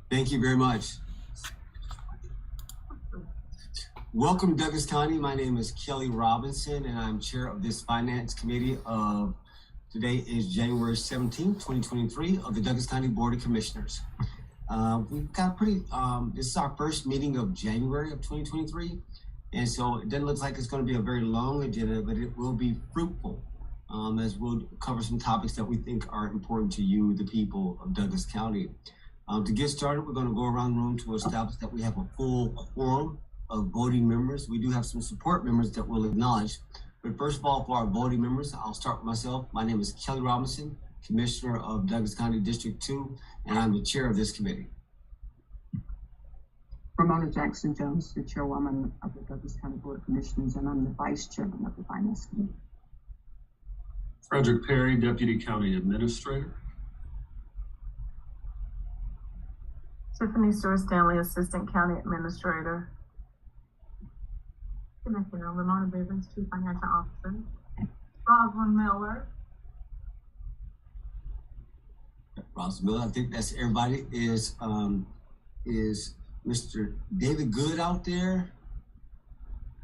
Thank you very much. Welcome, Douglas County. My name is Kelly Robinson, and I'm chair of this finance committee of today is January 17th, 2023 of the Douglas County Board of Commissioners. We've got this is our first meeting of January of 2023. And so it doesn't look like it's going to be a very long agenda, but it will be fruitful as we'll cover some topics that we think are important to you, the people of Douglas County. To get started, we're going to go around the room to establish that we have a full quorum of voting members. We do have some support members that we'll acknowledge. But first of all, for our voting members, I'll start with myself. My name is Kelly Robinson, Commissioner of Douglas County District 2, and I'm the chair of this committee. Ramona Jackson Jones, the chairwoman of the Douglas County Board of Commissioners, and I'm the vice chairman of the Finance Committee. Frederick Perry, Deputy County Administrator. Tiffany Stewart Stanley, Assistant County Administrator. Commissioner Ramona Bivens, Chief Financial Officer. Rosalind Miller. Rosalind Miller, I think that's everybody. Is Mr. David Good out there?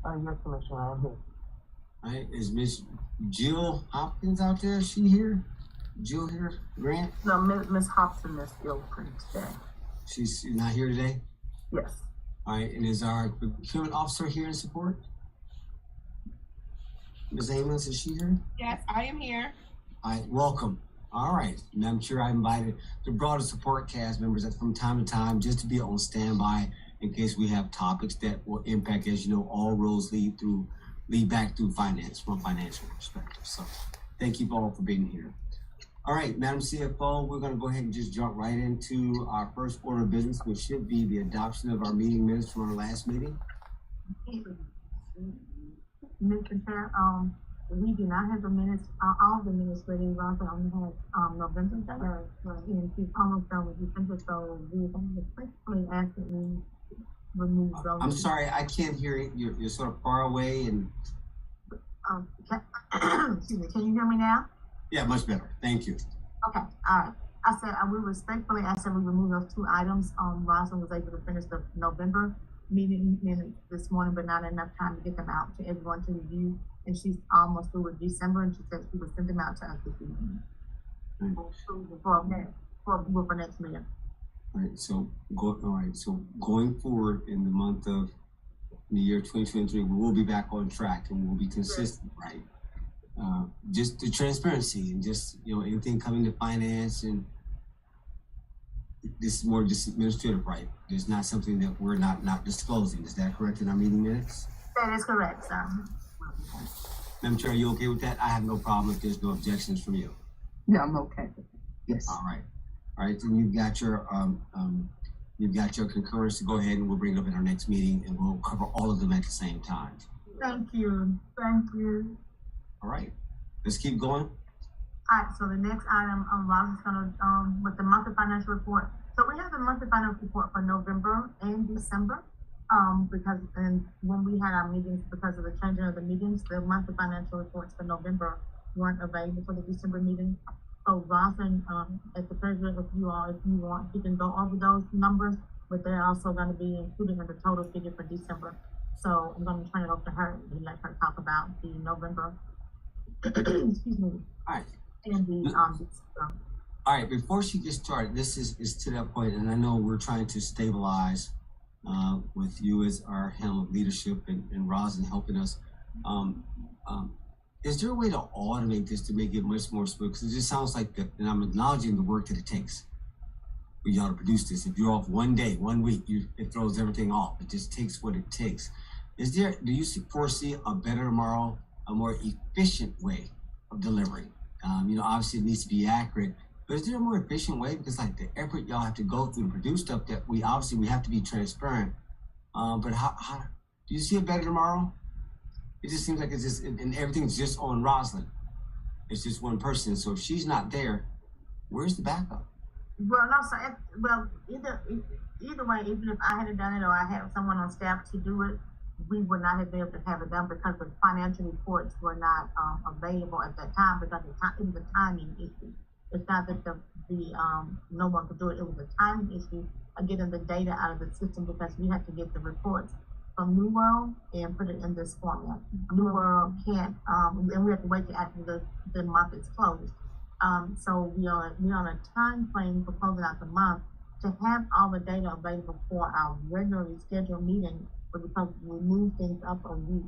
Yes, Commissioner, I'm here. All right, is Miss Jill Hopkins out there? Is she here? Jill here? Grant? No, Ms. Hobson is ill for today. She's not here today? Yes. All right, and is our procurement officer here in support? Ms. Amos, is she here? Yes, I am here. All right, welcome. All right, and I'm sure I invited the broader support cast members from time to time just to be on standby in case we have topics that will impact, as you know, all roads lead back through finance from a financial perspective. So thank you all for being here. All right, Madam CFO, we're going to go ahead and just jump right into our first order of business, which should be the adoption of our meeting minutes from our last meeting. Mr. Chair, we do not have the minutes, all the minutes ready. Roger only has November 3rd, and she's almost done with December, so we're going to basically ask that we remove those. I'm sorry, I can't hear you. You're sort of far away and. Excuse me, can you hear me now? Yeah, much better. Thank you. Okay, all right. I said I will respectfully ask that we remove those two items. Rosalind was able to finish the November meeting minutes this morning, but not enough time to get them out to everyone to review. And she's almost through with December, and she said she would send them out to us this evening. For next meeting. All right, so going forward in the month of the year 2023, we will be back on track and we'll be consistent, right? Just the transparency and just, you know, anything coming to finance, and this is more just administrative, right? There's not something that we're not disclosing. Is that correct in our meeting minutes? That is correct, sir. Madam Chair, are you okay with that? I have no problem if there's no objections from you. Yeah, I'm okay with it. Yes. All right. All right, then you've got your concurrence to go ahead, and we'll bring it up in our next meeting, and we'll cover all of them at the same time. Thank you. Thank you. All right, let's keep going. All right, so the next item, Rosalind's gonna, with the monthly financial report. So we have the monthly financial report for November and December. Because when we had our meetings, because of the changing of the meetings, the monthly financial reports for November weren't available for the December meeting. So Rosalind, as the president of you all, if you want, you can go over those numbers, but they're also going to be included in the total figure for December. So I'm going to turn it over to her and let her talk about the November. Excuse me. All right. And the All right, before she gets started, this is to that point, and I know we're trying to stabilize with you as our helm of leadership and Rosalind helping us. Is there a way to automate this to make it much more smooth? Because it just sounds like and I'm acknowledging the work that it takes for y'all to produce this. If you're off one day, 1 week, it throws everything off. It just takes what it takes. Do you foresee a better tomorrow, a more efficient way of delivering? You know, obviously it needs to be accurate, but is there a more efficient way? Because like the effort y'all have to go through to produce stuff that we have to be transparent. But how do you see it better tomorrow? It just seems like it's just, and everything's just on Rosalind. It's just one person. So if she's not there, where's the backup? Well, no, so either way, even if I had done it or I had someone on staff to do it, we would not have been able to have it done because the financial reports were not available at that time because it was a timing issue. It's not that no one could do it. It was a timing issue getting the data out of the system because we had to get the reports from New World and put it in this format. New World can't, and we have to wait till after the month is closed. So we're on a time frame for closing out the month to have all the data available for our regularly scheduled meeting, but because we moved things up a week,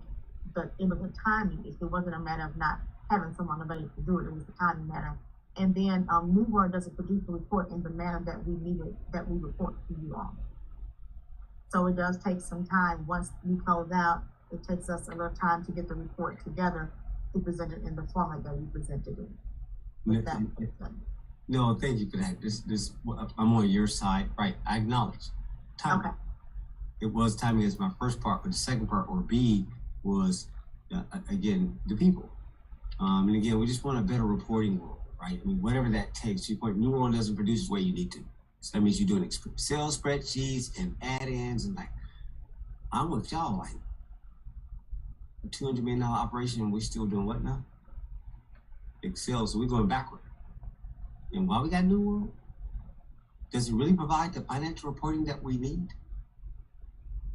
but it was a timing issue. It wasn't a matter of not having someone available to do it. It was a timing matter. And then New World doesn't produce the report in the manner that we needed, that we report to you all. So it does take some time. Once we close out, it takes us a little time to get the report together to present it in the format that we presented it. With that being said. No, thank you for that. I'm on your side, right? I acknowledge. Timing. Okay. It was timing as my first part, but the second part, or B, was again the people. And again, we just want a better reporting world, right? I mean, whatever that takes. Your point, New World doesn't produce the way you need to. So that means you're doing Excel spreadsheets and add-ins, and like, I'm with y'all, like, a $200 million operation, and we're still doing what now? Excel, so we're going backward. And why we got New World? Does it really provide the financial reporting that we need?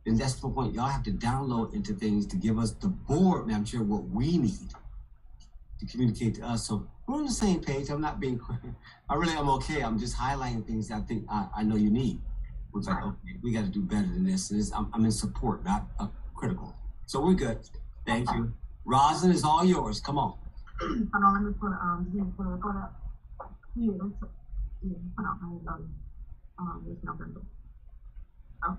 And that's the point. Y'all have to download into things to give us the board, man, I'm sure what we need to communicate to us. So we're on the same page. I'm not being, I'm okay. I'm just highlighting things that I think I know you need. It's like, okay, we got to do better than this. And I'm in support, not critical. So we're good. Thank you. Roslyn, is all yours. Come on. Hold on, let me put the report up. Yeah, hold on, this November. Oh.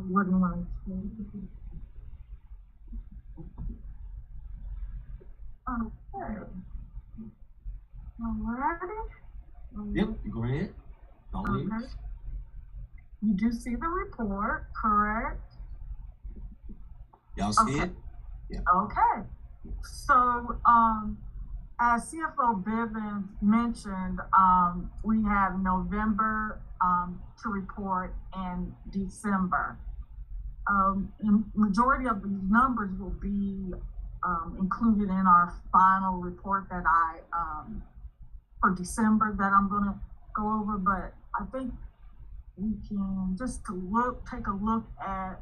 What do you want to say? Okay. Alrighty. Yep, you go ahead. Okay. You do see the report, correct? Y'all see Okay. it? Yeah. Okay. So, as CFO Bivens mentioned, we have November to report and December. And majority of these numbers will be included in our final report that for December that I'm going to go over, but I think we can just take a look at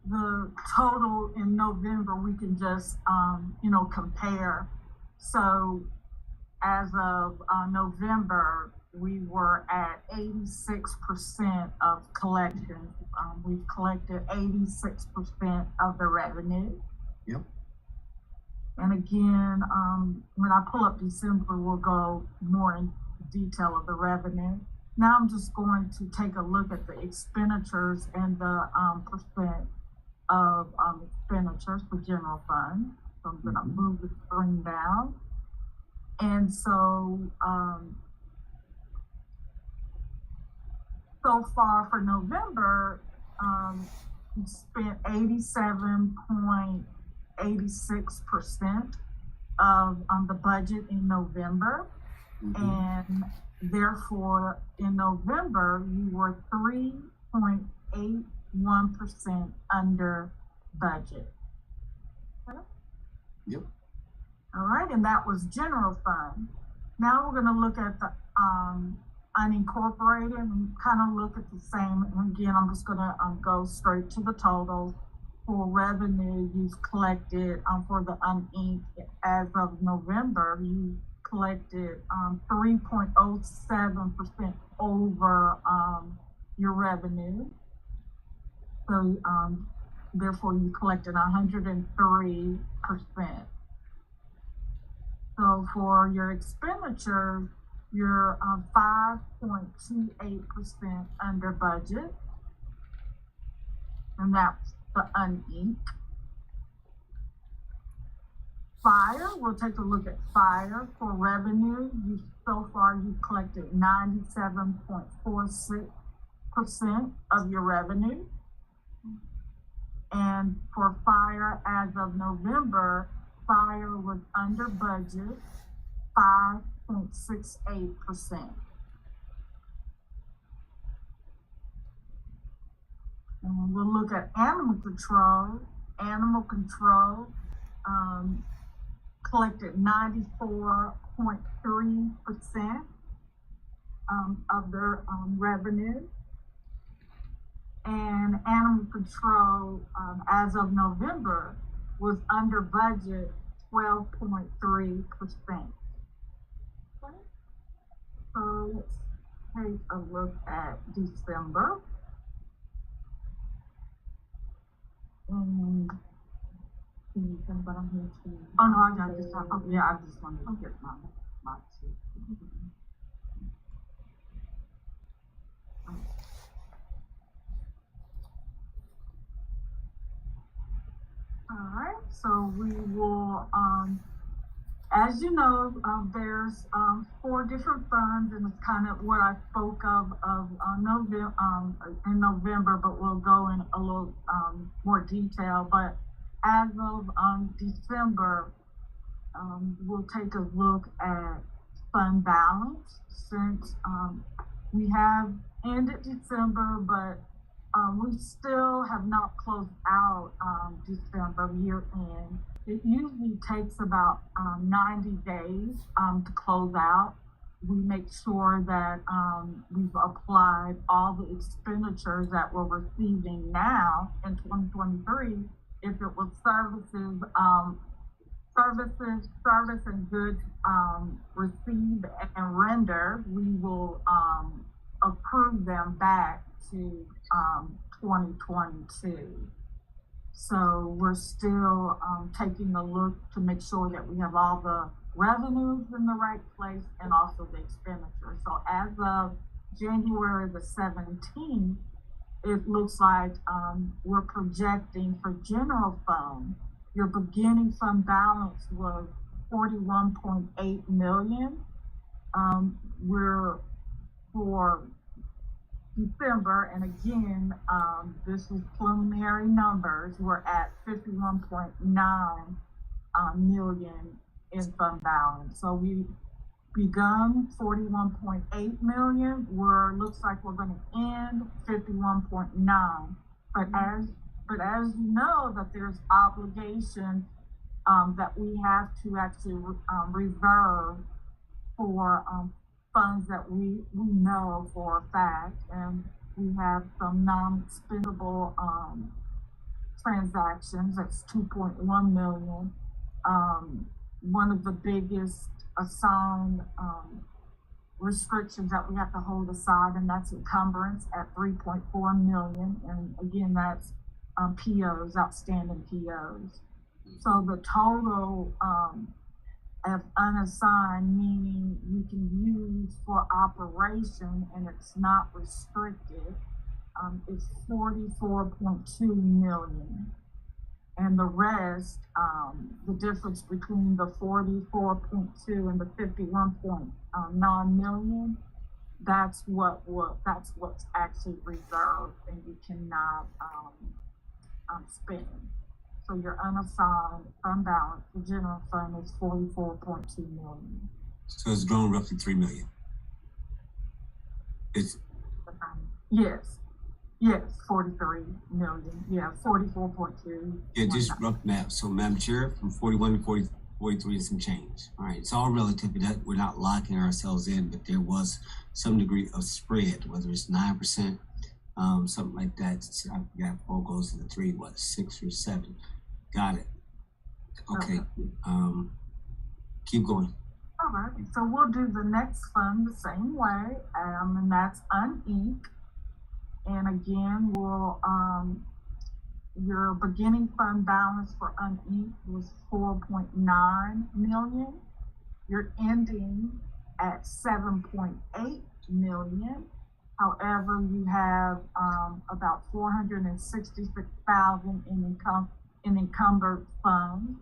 the total in November. We can just, compare. So as of November, we were at 86% of collections. We've collected 86% of the revenue. Yep. And again, when I pull up December, we'll go more in detail of the revenue. Now I'm just going to take a look at the expenditures and the percent of expenditures for general fund. So I'm going to move the screen down. And so, so far for November, we spent 87.86% of the budget in November. And therefore, in November, we were 3.81% under budget. Okay? Yep. All right, and that was general fund. Now we're going to look at the unincorporated and kind of look at the same. And again, I'm just going to go straight to the totals. For revenue you've collected for the uninked as of November, you collected 3.07% over your revenue. So therefore you collected 103%. So for your expenditures, you're 5.28% under budget. And that's the uninked. Fire, we'll take a look at fire. For revenue, so far you've collected 97.46% of your revenue. And for fire, as of November, fire was under budget 5.68%. And we'll look at animal control. Animal control collected 94.3% of their revenue. And animal control, as of November, was under budget 12.3%. So let's take a look at December. And oh no, I got this. Oh yeah, I just wanted to get my sheet. All right, so we will, as you know, there's 4 different funds, and it's kind of what I spoke of November, in November, but we'll go in a little more detail. But as of December, we'll take a look at fund balance, since we have ended December, but we still have not closed out December year end. It usually takes about 90 days to close out. We make sure that we've applied all the expenditures that we're receiving now in 2023. If it was services and goods received and rendered, we will approve them back to 2022. So we're still taking a look to make sure that we have all the revenues in the right place and also the expenditures. So as of January the 17th, it looks like we're projecting for general fund, your beginning fund balance was 41.8 million. We're for December, and again, this is preliminary numbers, we're at 51.9 million in fund balance. So we begun 41.8 million. Looks like we're going to end 51.9. But as you know, that there's obligations that we have to actually reserve for funds that we know for a fact, and we have some non-expendable transactions. That's 2.1 million. One of the biggest assigned restrictions that we have to hold aside, and that's encumbrance at 3.4 million. And again, that's POs, outstanding POs. So the total of unassigned, meaning you can use for operation and it's not restricted, is 44.2 million. And the rest, the difference between the 44.2 and the 51.9 million, that's what's actually reserved and you cannot spend. So your unassigned fund balance, the general fund, is 44.2 million. So it's grown roughly 3 million. It's yes, 43 million. Yeah, 44.2. yeah, just rough math. So, Madam Chair, from 41 to 43 is some change. All right, it's all relative. That we're not locking ourselves in, but there was some degree of spread, whether it's 9%, something like that. I forgot 4 goes to the 3, 6 or 7. Got it. Okay. Keep going. All right. So we'll do the next fund the same way, and that's UNINC. And again, we'll your beginning fund balance for UNINC was 4.9 million. You're ending at 7.8 million. However, you have about 466,000 in encumbered funds.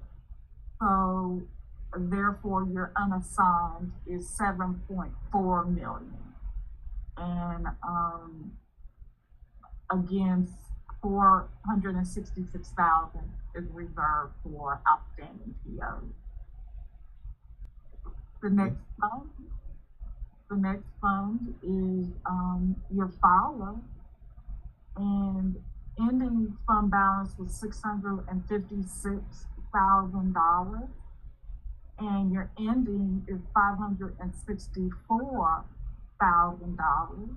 So therefore your unassigned is 7.4 million. And again, 466,000 is reserved for outstanding POs. The next fund is your FAWA, and ending fund balance was 656,000. $500,000, and your ending is $564,000.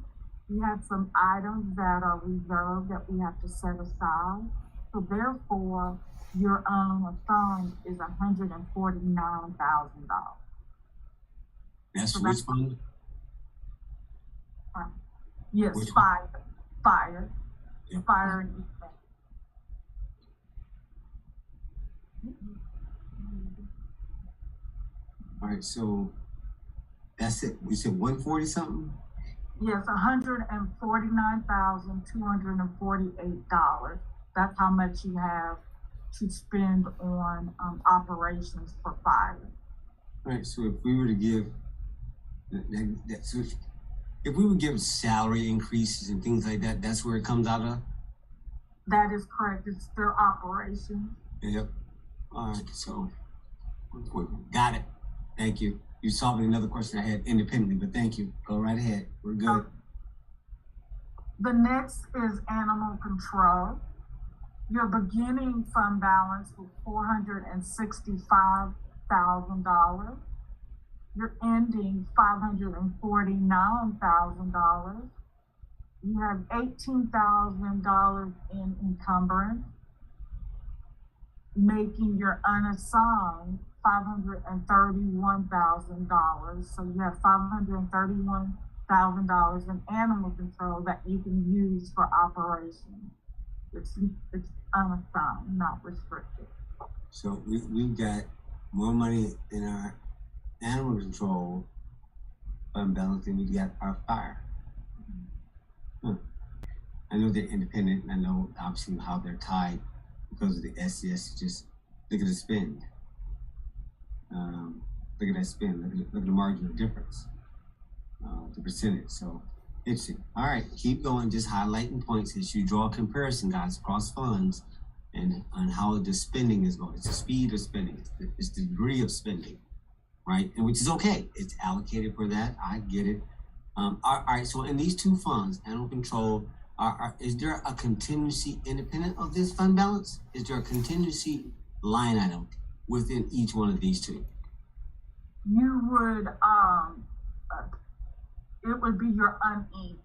You have some items that are reserved that we have to set aside. So therefore, your fund is $149,000. That's So which fund? Yes, Which fire, Yep. fire and EMS. All right, so that's it. We said 140 something? Yes, $149,248. That's how much you have to spend on operations for fire. All right, so if we were to give so if we would give salary increases and things like that, that's where it comes out of? That is correct. It's their operation. Yep. All right, so got it. Thank you. You solved another question I had independently, but thank you. Go right ahead. We're good. The next is animal control. Your beginning fund balance was $465,000. Your ending $549,000. You have $18,000 in encumbrance, making your unassigned $531,000. So you have $531,000 in animal control that you can use for operations. It's unassigned, not restricted. So we've got more money in our animal control fund balance than we got our fire. I know they're independent, and I know obviously how they're tied because of the SCS. Just look at the spend. Look at that spend. Look at the margin of difference, the percentage. So interesting. All right, keep going. Just highlighting points as you draw a comparison, guys, across funds and on how the spending is going. It's the speed of spending. It's the degree of spending, right? And which is okay. It's allocated for that. I get it. All right. So in these two funds, animal control, is there a contingency independent of this fund balance? Is there a contingency line item within each one of these two? You would, it would be your uninked.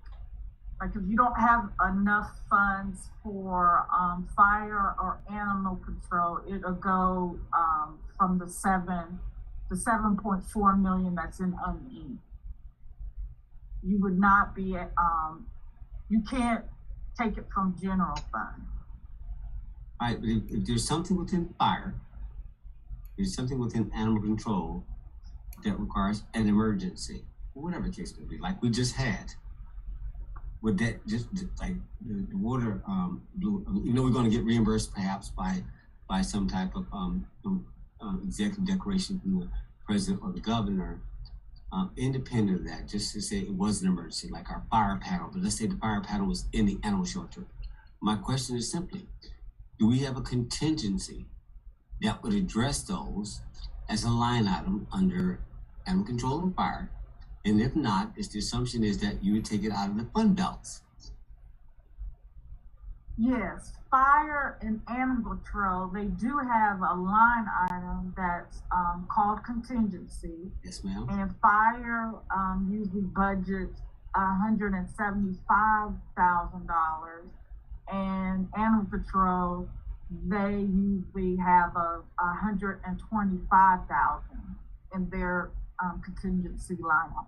Like if you don't have enough funds for fire or animal control, it'll go from the 7.4 million that's in uninked. You would not be, you can't take it from general fund. All right, but if there's something within fire, there's something within animal control that requires an emergency, or whatever the case may be, like we just had. Would that just like the water blew? We're going to get reimbursed perhaps by some type of executive declaration from the president or the governor. Independent of that, just to say it was an emergency, like our fire panel, but let's say the fire panel was in the animal shelter. My question is simply, do we have a contingency that would address those as a line item under animal control and fire? And if not, the assumption is that you would take it out of the fund balance. Yes, fire and animal control, they do have a line item that's called contingency. Yes, ma'am. And fire usually budgets $175,000, and animal control, they usually have $125,000 in their contingency line item.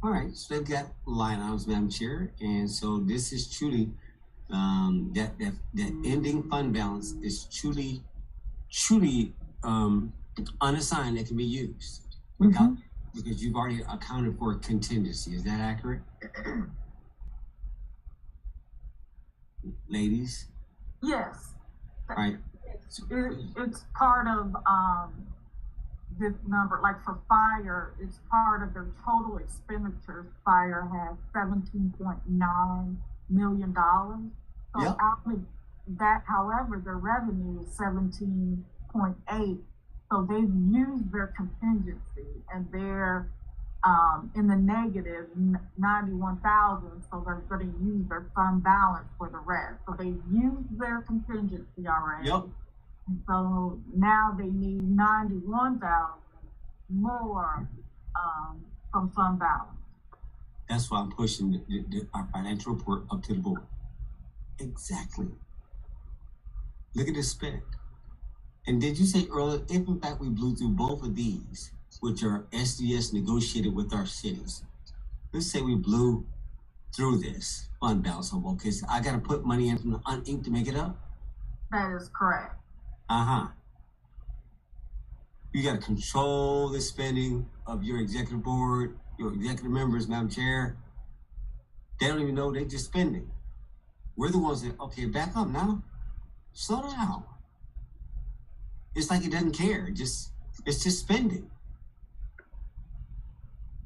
All right, so they've got line items, Madam Chair, and so this is truly that ending fund balance is truly unassigned that can be used without because you've already accounted for contingency. Is that accurate? Ladies? Yes. All right. It's part of this number. Like for fire, it's part of their total expenditures. Fire has $17.9 million. So Yep. out of that, however, their revenue is 17.8. So they've used their contingency and they're in the negative 91,000. So they're going to use their fund balance for the rest. So they've used their contingency already. Yep. And so now they need 91,000 more, from fund balance. That's why I'm pushing our financial report up to the board. Exactly. Look at the spend. And did you say earlier, if in fact we blew through both of these, which are SDS negotiated with our cities, let's say we blew through this fund balance, okay, so I gotta put money in from the uninked to make it up? That is correct. Uh-huh. You gotta control the spending of your executive board, your executive members, Madam Chair. They don't even know they're just spending. We're the ones that, okay, back up now. Slow down. It's like it doesn't care. It's just spending.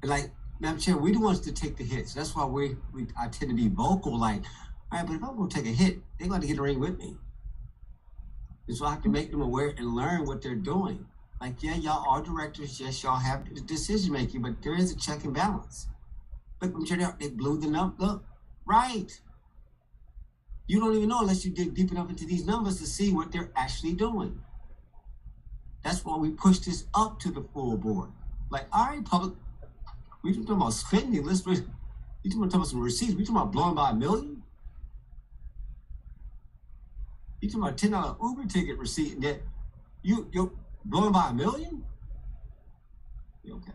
And like, Madam Chair, we're the ones to take the hits. That's why I tend to be vocal, like, all right, but if I'm gonna take a hit, they're gonna get in the ring with me. And so I have to make them aware and learn what they're doing. Like, yeah, y'all are directors, yes, y'all have the decision making, but there is a check and balance. Look, I'm sure they blew the number. Look, right. You don't even know unless you dig deep enough into these numbers to see what they're actually doing. That's why we push this up to the full board. Like, all right, public, we talking about spending. You talking about some receipts. We talking about blowing by $1 million. You talking about $10 Uber ticket receipt and that you're blowing by $1 million? You okay?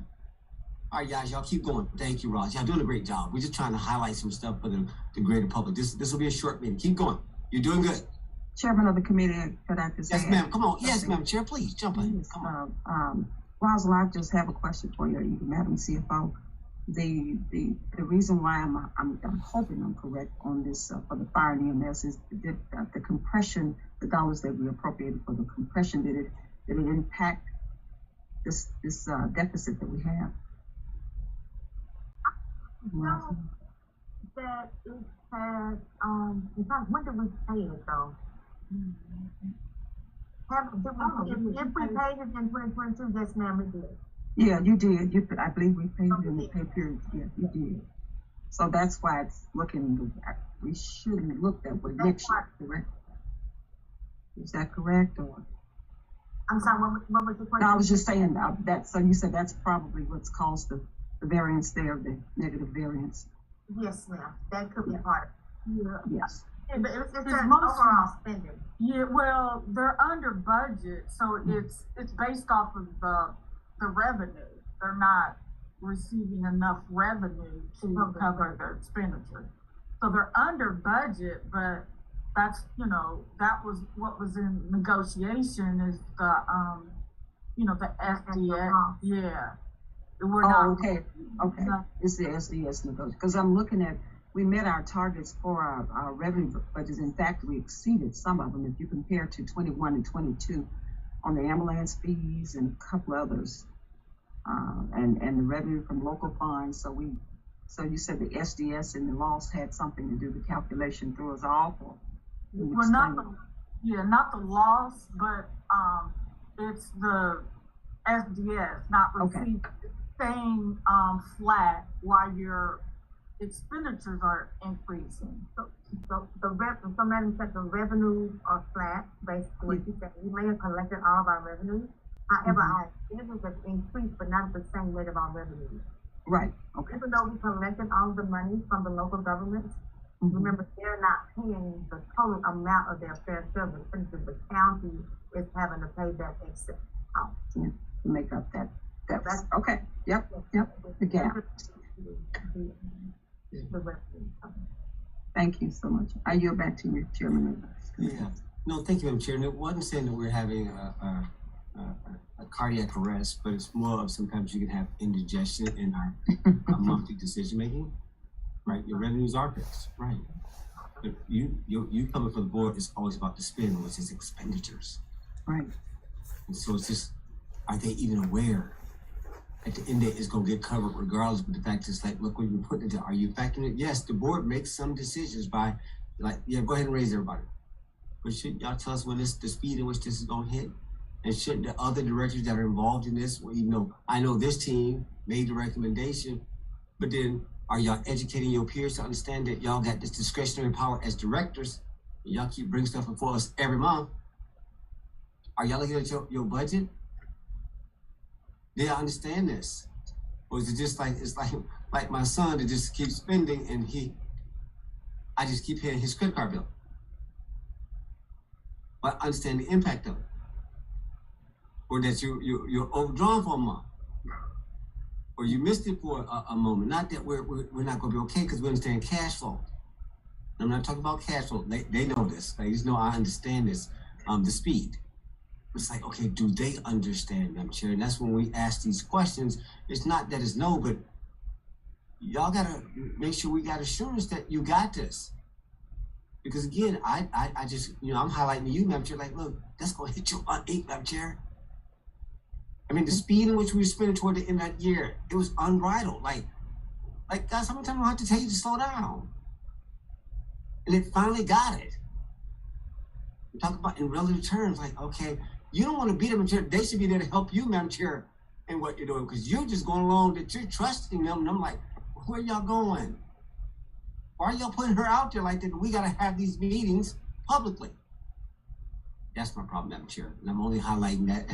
All right, guys, y'all keep going. Thank you, Roz. Y'all doing a great job. We're just trying to highlight some stuff for the greater public. This will be a short meeting. Keep going. You're doing good. Chairman of the committee, could I just Yes, add? ma'am. Come on. Yes, Okay. ma'am. Chair, please jump in. Yes, Come on. Rosalind, I just have a question for you, Madam CFO. The reason why I'm hoping I'm correct on this for the fire and EMS is the compression, the dollars that we appropriated for the compression, did it impact this deficit that we have? No, that it had, in fact, when did we pay it though? If we paid it in 2022, yes, ma'am, we did. Yeah, you did. I believe we paid it in the pay period. Yeah, you did. So that's why it's looking. We shouldn't look that way next year, correct? Is that correct or? I'm sorry, what was the question? No, I was just saying that. So you said that's probably what's caused the variance there, the negative variance. Yes, ma'am, that could be part of it. Yeah. Yes. But it's It's an mostly- overall spending. Yeah, well, they're under budget, so it's based off of the revenue. They're not receiving enough revenue to cover their expenditure. So they're under budget, but that's, that was what was in negotiation is the the SDS. Yeah. We're not. Okay. It's the SDS negotiation. Because I'm looking at, we met our targets for our revenue budgets. In fact, we exceeded some of them if you compare to 21 and 22 on the ambulance fees and a couple others. And the revenue from local funds. So you said the SDS and the loss had something to do, the calculation threw us off? Or Well, not the loss, but it's the SDS not receiving, staying flat while your expenditures are increasing. So Madam Secretary, the revenues are flat, basically. She said we may have collected all of our revenues. However, our expenses have increased, but not at the same rate of our revenues. Right. Okay. Even though we collected all of the money from the local governments, remember they're not paying the total amount of their fair share of expenses. The county is having to pay that excess out. Yeah, to make up that was, okay. Yep. The gap. The revenue. Thank you so much. I yield back to you, Chairman. Yeah. No, thank you, Madam Chair. And it wasn't saying that we're having a cardiac arrest, but it's more of sometimes you can have indigestion in our monthly decision making. Right, your revenues are fixed, right? But you coming from the board is always about the spend, which is expenditures. Right. And so it's just, are they even aware at the end that it's gonna get covered regardless? But the fact is, like, look what you're putting into. Are you factoring it? Yes, the board makes some decisions by, like, yeah, go ahead and raise everybody. But should y'all tell us when the speed in which this is gonna hit? And shouldn't the other directors that are involved in this, well, I know this team made the recommendation, but then are y'all educating your peers to understand that y'all got this discretionary power as directors? And y'all keep bringing stuff before us every month. Are y'all looking at your budget? Do y'all understand this? Or is it just like, it's like my son that just keeps spending and I just keep paying his credit card bill. But understand the impact of it. Or that you're overdrawn for a month. Or you missed it for a moment. Not that we're not gonna be okay because we understand cash flow. I'm not talking about cash flow. They know this. They just know I understand this, the speed. It's like, okay, do they understand, Madam Chair? And that's when we ask these questions. It's not that it's no, but y'all gotta make sure we got assurance that you got this. Because again, I just, I'm highlighting to you, Madam Chair, like, look, that's gonna hit you on 8, Madam Chair. I mean, the speed in which we were spending toward the end of that year, it was unbridled. Like guys, how many times do I have to tell you to slow down? And it finally got it. We talk about in relative terms, like, okay, you don't want to be there, Madam Chair. They should be there to help you, Madam Chair, in what you're doing, because you're just going along that you're trusting them. And I'm like, where y'all going? Why are y'all putting her out there like that? We got to have these meetings publicly. That's my problem, Madam Chair. And I'm only highlighting that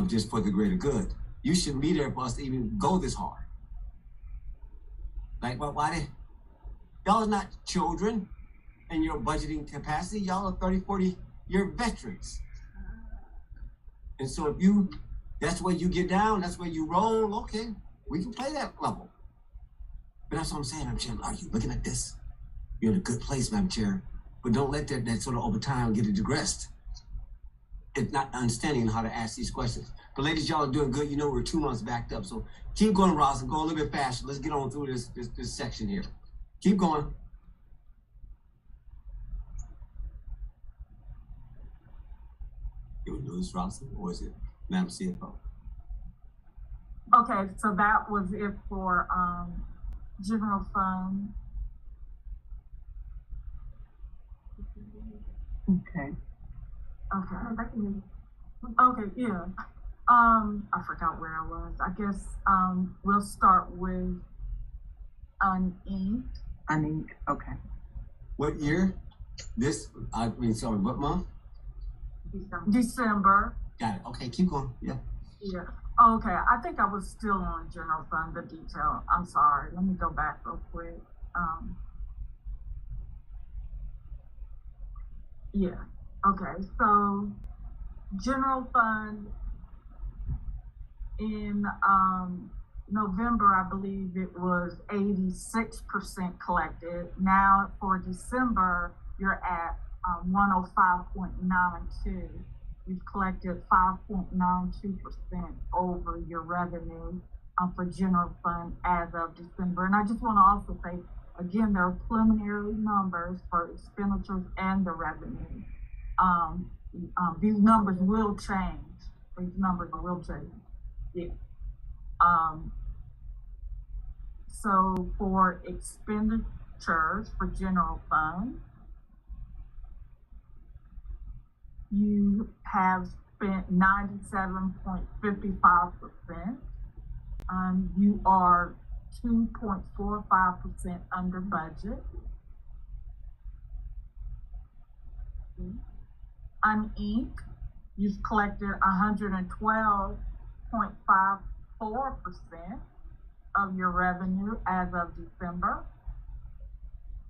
just for the greater good. You shouldn't be there for us to even go this hard. Like, well, y'all are not children in your budgeting capacity. Y'all are 30, 40-year veterans. And so if that's where you get down, that's where you roll, okay, we can play that level. But that's what I'm saying, Madam Chair. Are you looking at this? You're in a good place, Madam Chair. But don't let that sort of over time get it digressed. It's not understanding how to ask these questions. But ladies, y'all are doing good. We're 2 months backed up. So keep going, Roslyn. Go a little bit faster. Let's get on through this section here. Keep going. You want to do this, Roslyn, or is it Madam CFO? Okay, so that was it for general fund. Okay. Okay, yeah. I forgot where I was. I guess we'll start with uninked. Uninked, okay. What year? Sorry, what month? December. Got it. Okay, keep going. Yeah. Yeah. Okay, I think I was still on general fund, the detail. I'm sorry. Let me go back real quick. Yeah. Okay, so general fund in November, I believe it was 86% collected. Now for December, you're at 105.92. You've collected 5.92% over your revenue for general fund as of December. And I just want to also say, again, there are preliminary numbers for expenditures and the revenue. These numbers will change. Yeah. So for expenditures for general fund, you have spent 97.55%. You are 2.45% under budget. Uninked, you've collected 112.54% of your revenue as of December.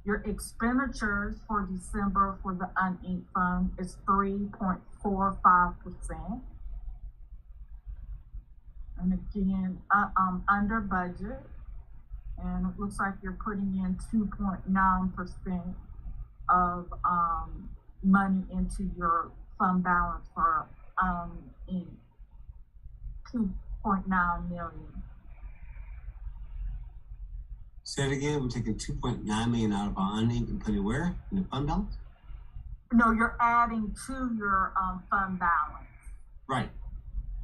Your expenditures for December for the uninked fund is 3.45%. And again, under budget. And it looks like you're putting in 2.9% of money into your fund balance for in 2.9 million. Say it again. We're taking 2.9 million out of our uninked and putting it where? In the fund balance? No, you're adding to your fund balance. Right.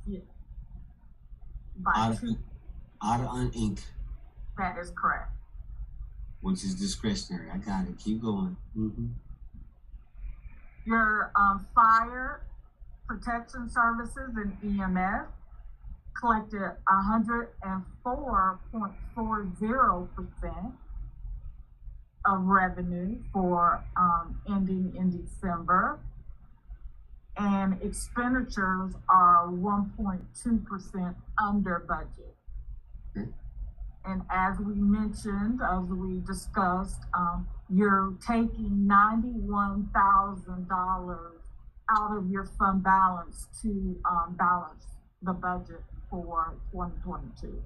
Yeah. Out of uninked. That is correct. Which is discretionary. I got it. Keep going. Mm-hmm. Your fire protection services and EMS collected 104.40% of revenue for ending in December. and expenditures are 1.2% under budget. Okay. And as we mentioned, as we discussed, you're taking $91,000 out of your fund balance to balance the budget for 2022.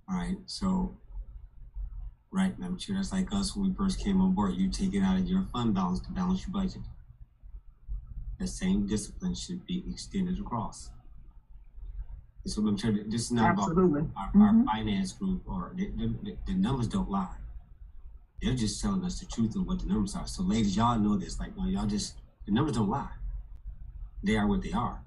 All right, so, right, Madam Chair, that's like us when we first came on board. You take it out of your fund balance to balance your budget. The same discipline should be extended across. And so, Madam Chair, this is not Absolutely. about our finance group, or the numbers don't lie. They're just telling us the truth of what the numbers are. So, ladies, y'all know this. Like, no, y'all just, the numbers don't lie. They are what they are.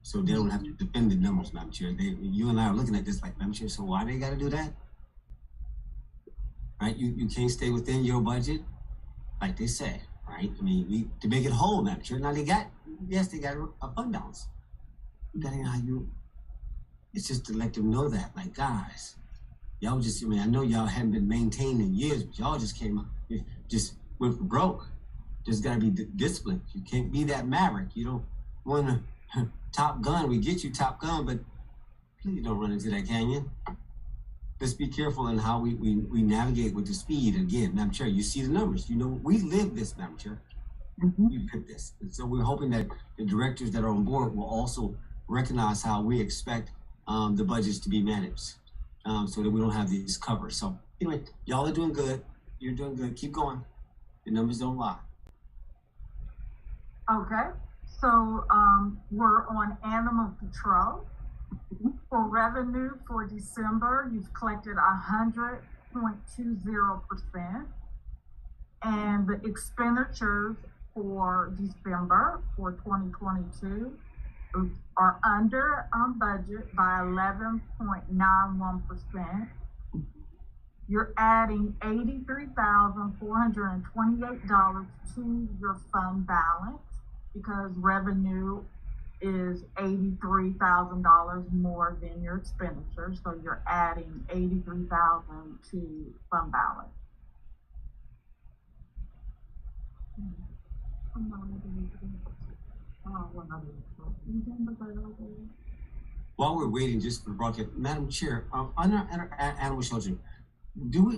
So they don't have to defend the numbers, Madam Chair. You and I are looking at this like, Madam Chair, so why they got to do that? Right? You can't stay within your budget, like they say, right? I mean, to make it whole, Madam Chair. Now they got a fund balance. That ain't how you. It's just to let them know that, like, guys, y'all just. I mean, I know y'all haven't been maintained in years, but y'all just just went for broke. There's got to be discipline. You can't be that maverick. You don't want to. Top Gun, we get you Top Gun, but please don't run into that canyon. Let's be careful in how we navigate with the speed. Again, Madam Chair, you see the numbers. You know, we live this, Madam Chair. We live this. And so we're hoping that the directors that are on board will also recognize how we expect the budgets to be managed, so that we don't have these covers. So anyway, y'all are doing good. You're doing good. Keep going. The numbers don't lie. Okay. So we're on animal control. For revenue for December, you've collected 100.20%. And the expenditures for December for 2022 are under budget by 11.91%. You're adding $83,428 to your fund balance, because revenue is $83,000 more than your expenditures. So you're adding $83,000 to fund balance. While we're waiting just for the broadcast, Madam Chair, under animal shelter,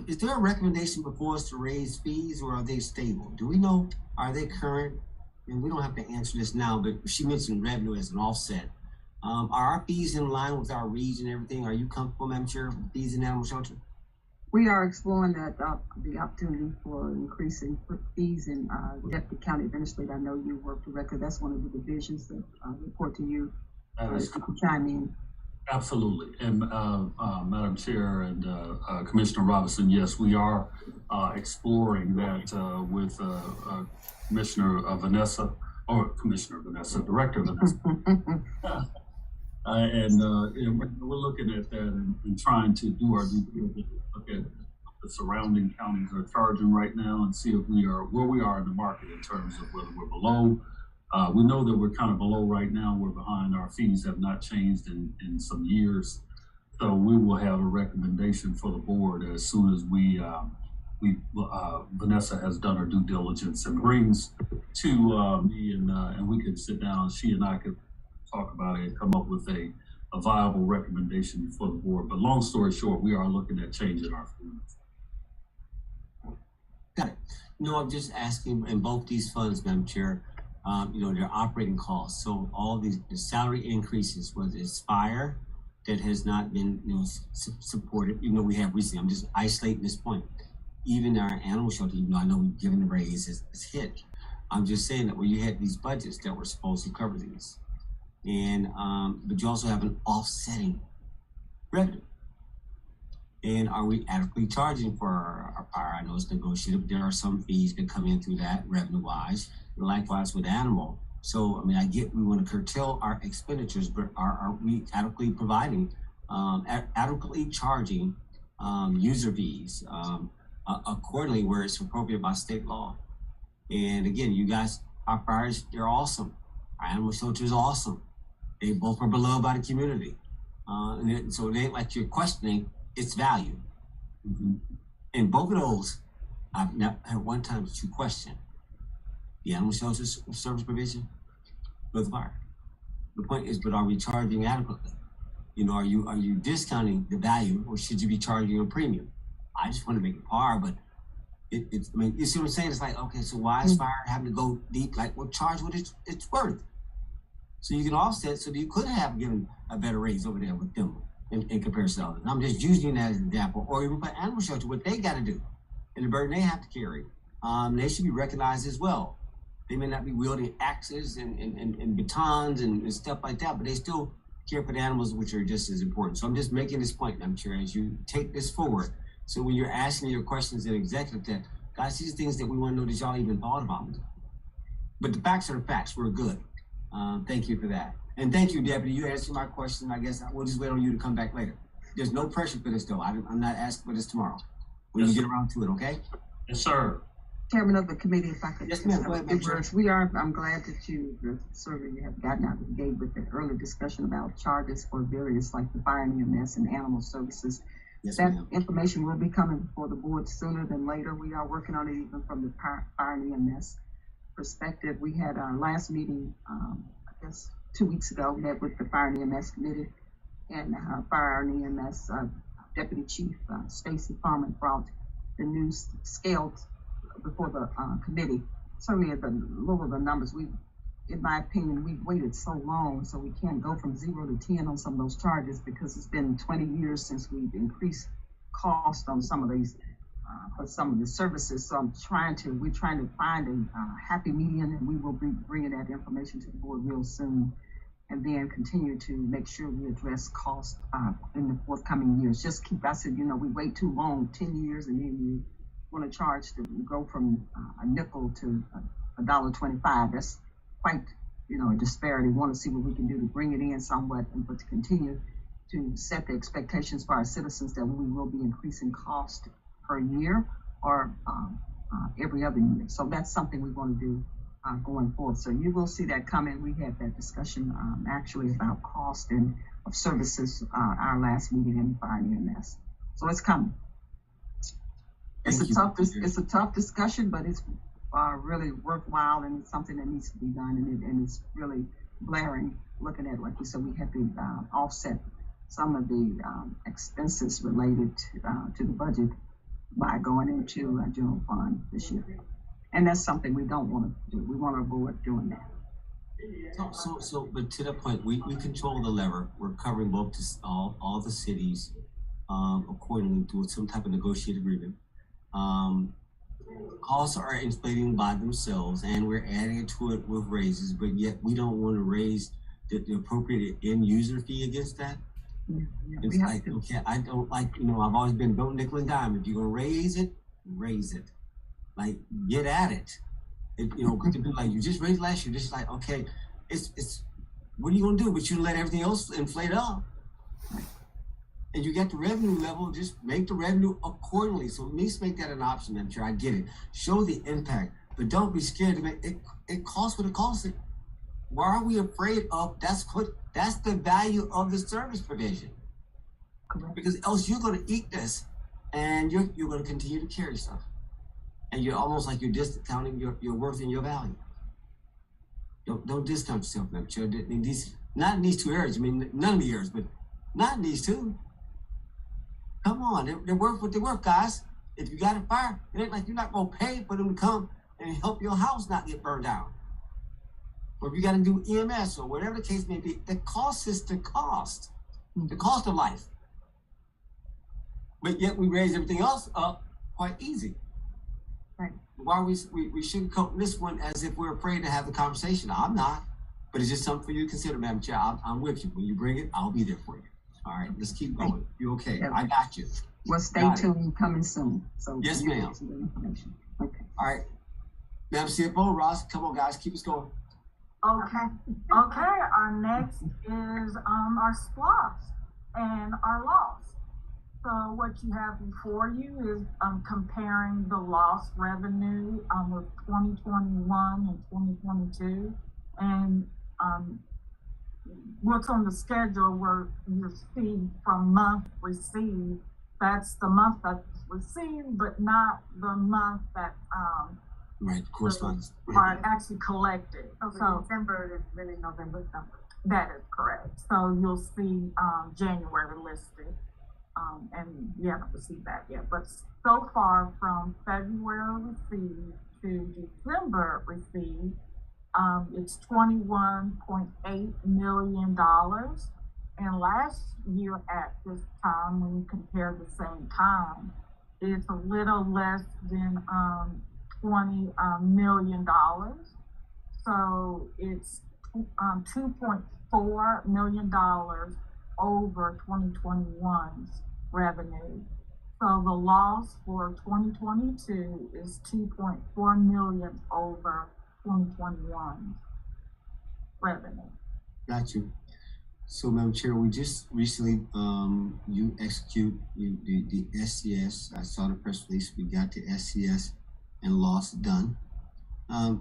is there a recommendation before us to raise fees, or are they stable? Do we know, are they current? And we don't have to answer this now, but she mentioned revenue as an offset. Are our fees in line with our region and everything? Are you comfortable, Madam Chair, with fees in animal shelter? We are exploring that the opportunity for increasing fees in Deputy County Administrator. I know you work directly. That's one of the divisions that report to you. Chime in. Absolutely. And Madam Chair and Commissioner Robinson, yes, we are exploring that with Commissioner Vanessa, Director Vanessa. And we're looking at that and trying to do our due diligence, look at the surrounding counties are charging right now and see if we are where we are in the market in terms of whether we're below. We know that we're kind of below right now. We're behind. Our fees have not changed in some years. So we will have a recommendation for the board as soon as Vanessa has done her due diligence and brings to me, and we could sit down. She and I could talk about it and come up with a viable recommendation for the board. But long story short, we are looking at changing our fees. Got it. I'm just asking in both these funds, Madam Chair, their operating costs. So all the salary increases, whether it's fire that has not been, supported, we have recently. I'm just isolating this point. Even our animal shelter, I know we've given the raise, it's hit. I'm just saying that you had these budgets that were supposed to cover these, and but you also have an offsetting revenue. And are we adequately charging for our fire? I know it's negotiated, but there are some fees that come in through that revenue-wise. Likewise with animal. So, I get we want to curtail our expenditures, but are we adequately providing, adequately charging user fees accordingly where it's appropriate by state law? And again, you guys, our fires, they're awesome. Our animal shelter is awesome. They both are beloved by the community. So it ain't like you're questioning its value. And both of those, I've never had one time to question the animal shelter service provision with fire. The point is, but are we charging adequately? You know, are you discounting the value, or should you be charging a premium? I just want to make it par, but it's, I mean, you see what I'm saying? It's like, okay, so why is fire having to go deep? Like, well, charge what it's worth. So you can offset, so that you could have given a better raise over there with them in comparison to others. I'm just using that as an example. Or even for animal shelter, what they got to do and the burden they have to carry. They should be recognized as well. They may not be wielding axes and batons and stuff like that, but they still care for the animals, which are just as important. So I'm just making this point, I'm sure, as you take this forward. So when you're asking your questions in executive, that guys, these are things that we want to know that y'all even thought about. But the facts are the facts. We're good. Thank you for that. And thank you, Deputy. You answered my question. I guess we'll just wait on you to come back later. There's no pressure for this, though. I'm not asking for this tomorrow. When you get around to it, okay? Yes, sir. Chairman of the committee, if I could. Yes, ma'am. Go ahead, Madam Chair. I'm glad that the survey you have gotten out of the gate with the early discussion about charges for various, like the fire and EMS and animal services. Yes, That ma'am. information will be coming before the board sooner than later. We are working on it even from the fire and EMS perspective. We had our last meeting, I guess 2 weeks ago, met with the fire and EMS committee, and fire and EMS Deputy Chief Stacy Farman brought the new scale before the committee. Certainly at the lower the numbers, in my opinion, we've waited so long, so we can't go from 0 to 10 on some of those charges, because it's been 20 years since we've increased cost on some of these for some of the services. So we're trying to find a happy median, and we will be bringing that information to the board real soon, and then continue to make sure we address cost in the forthcoming years. I said, we wait too long, 10 years, and then you want to charge to go from a nickel to $1.25. That's quite, a disparity. Want to see what we can do to bring it in somewhat, but to continue to set the expectations for our citizens that we will be increasing cost per year or every other year. So that's something we want to do going forward. So you will see that coming. We had that discussion actually about cost and of services our last meeting in fire and EMS. So it's coming. It's a tough discussion, but it's really worthwhile, and it's something that needs to be done, and it's really blaring looking at, like we said, we have to offset some of the expenses related to the budget by going into a general fund this year. And that's something we don't want to do. We want to avoid doing that. But to that point, we control the lever. We're covering both all the cities accordingly to some type of negotiated agreement. Costs are inflating by themselves, and we're adding to it with raises, but yet we don't want to raise the appropriate end user fee against that. Yeah, It's like, okay, I don't like, I've always been don't nickel and dime. If you're gonna raise it, raise it. Like, get at it. Because to be like, you just raised last year, just like, okay, it's what are you gonna do? But you let everything else inflate up. And you get the revenue level, just make the revenue accordingly. So at least make that an option. I'm sure I get it. Show the impact, but don't be scared to make it. It costs what it costs. Why are we afraid of? That's the value of the service provision. Correct. Because else you're going to eat this, and you're going to continue to carry stuff, and you're almost like you're discounting your worth and your value. Don't discount yourself, I'm sure. Not in these two areas. I mean, none of the areas, but not in these two. Come on, they're worth what they're worth, guys. If you got a fire, it ain't like you're not gonna pay for them to come and help your house not get burned down. Or if you got to do EMS or whatever the case may be, the cost is the cost of life. But yet we raise everything else up quite easy. Right. Why we sugarcoat this one as if we're afraid to have the conversation? I'm not, but it's just something for you to consider, Madam Chair. I'm with you. When you bring it, I'll be there for you. All right, let's keep going. You okay? Yeah. I got you. Well, stay tuned, coming soon. So yes, ma'am. Okay. All right, Madam CFO, Ross, come on, guys, keep us going. Okay. Our next is our SPLOS and our loss. So what you have before you is comparing the lost revenue with 2021 and 2022, and what's on the schedule where you see from month received. That's the month that's received, but not the month that Right, correspondence. are actually collected. So the So December is really November's number. that is correct. So you'll see, January listed. And you haven't received that yet, but so far from February received to December received, it's $21.8 million. And last year at this time, when you compare the same time, it's a little less than, $20 million. So it's, $2.4 million over 2021's revenue. So the loss for 2022 is 2.4 million over 2021's revenue. Got you. So, Madam Chair, we just recently, you execute the SCS. I saw the press release. We got the SCS and loss done.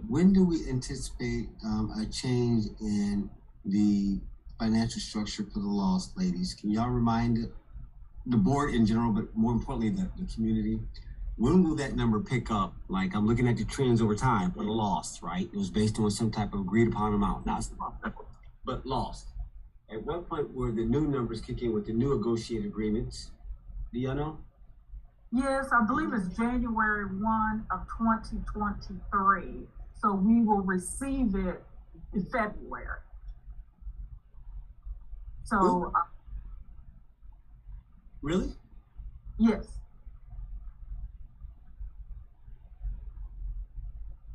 When do we anticipate a change in the financial structure for the loss, ladies? Can y'all remind the board in general, but more importantly, the community, when will that number pick up? Like, I'm looking at the trends over time for the loss, right? It was based on some type of agreed upon amount, not but lost. At what point were the new numbers kick in with the new negotiated agreements? Do y'all know? Yes, I believe it's January 1 of 2023. So we will receive it in February. So, Really? yes,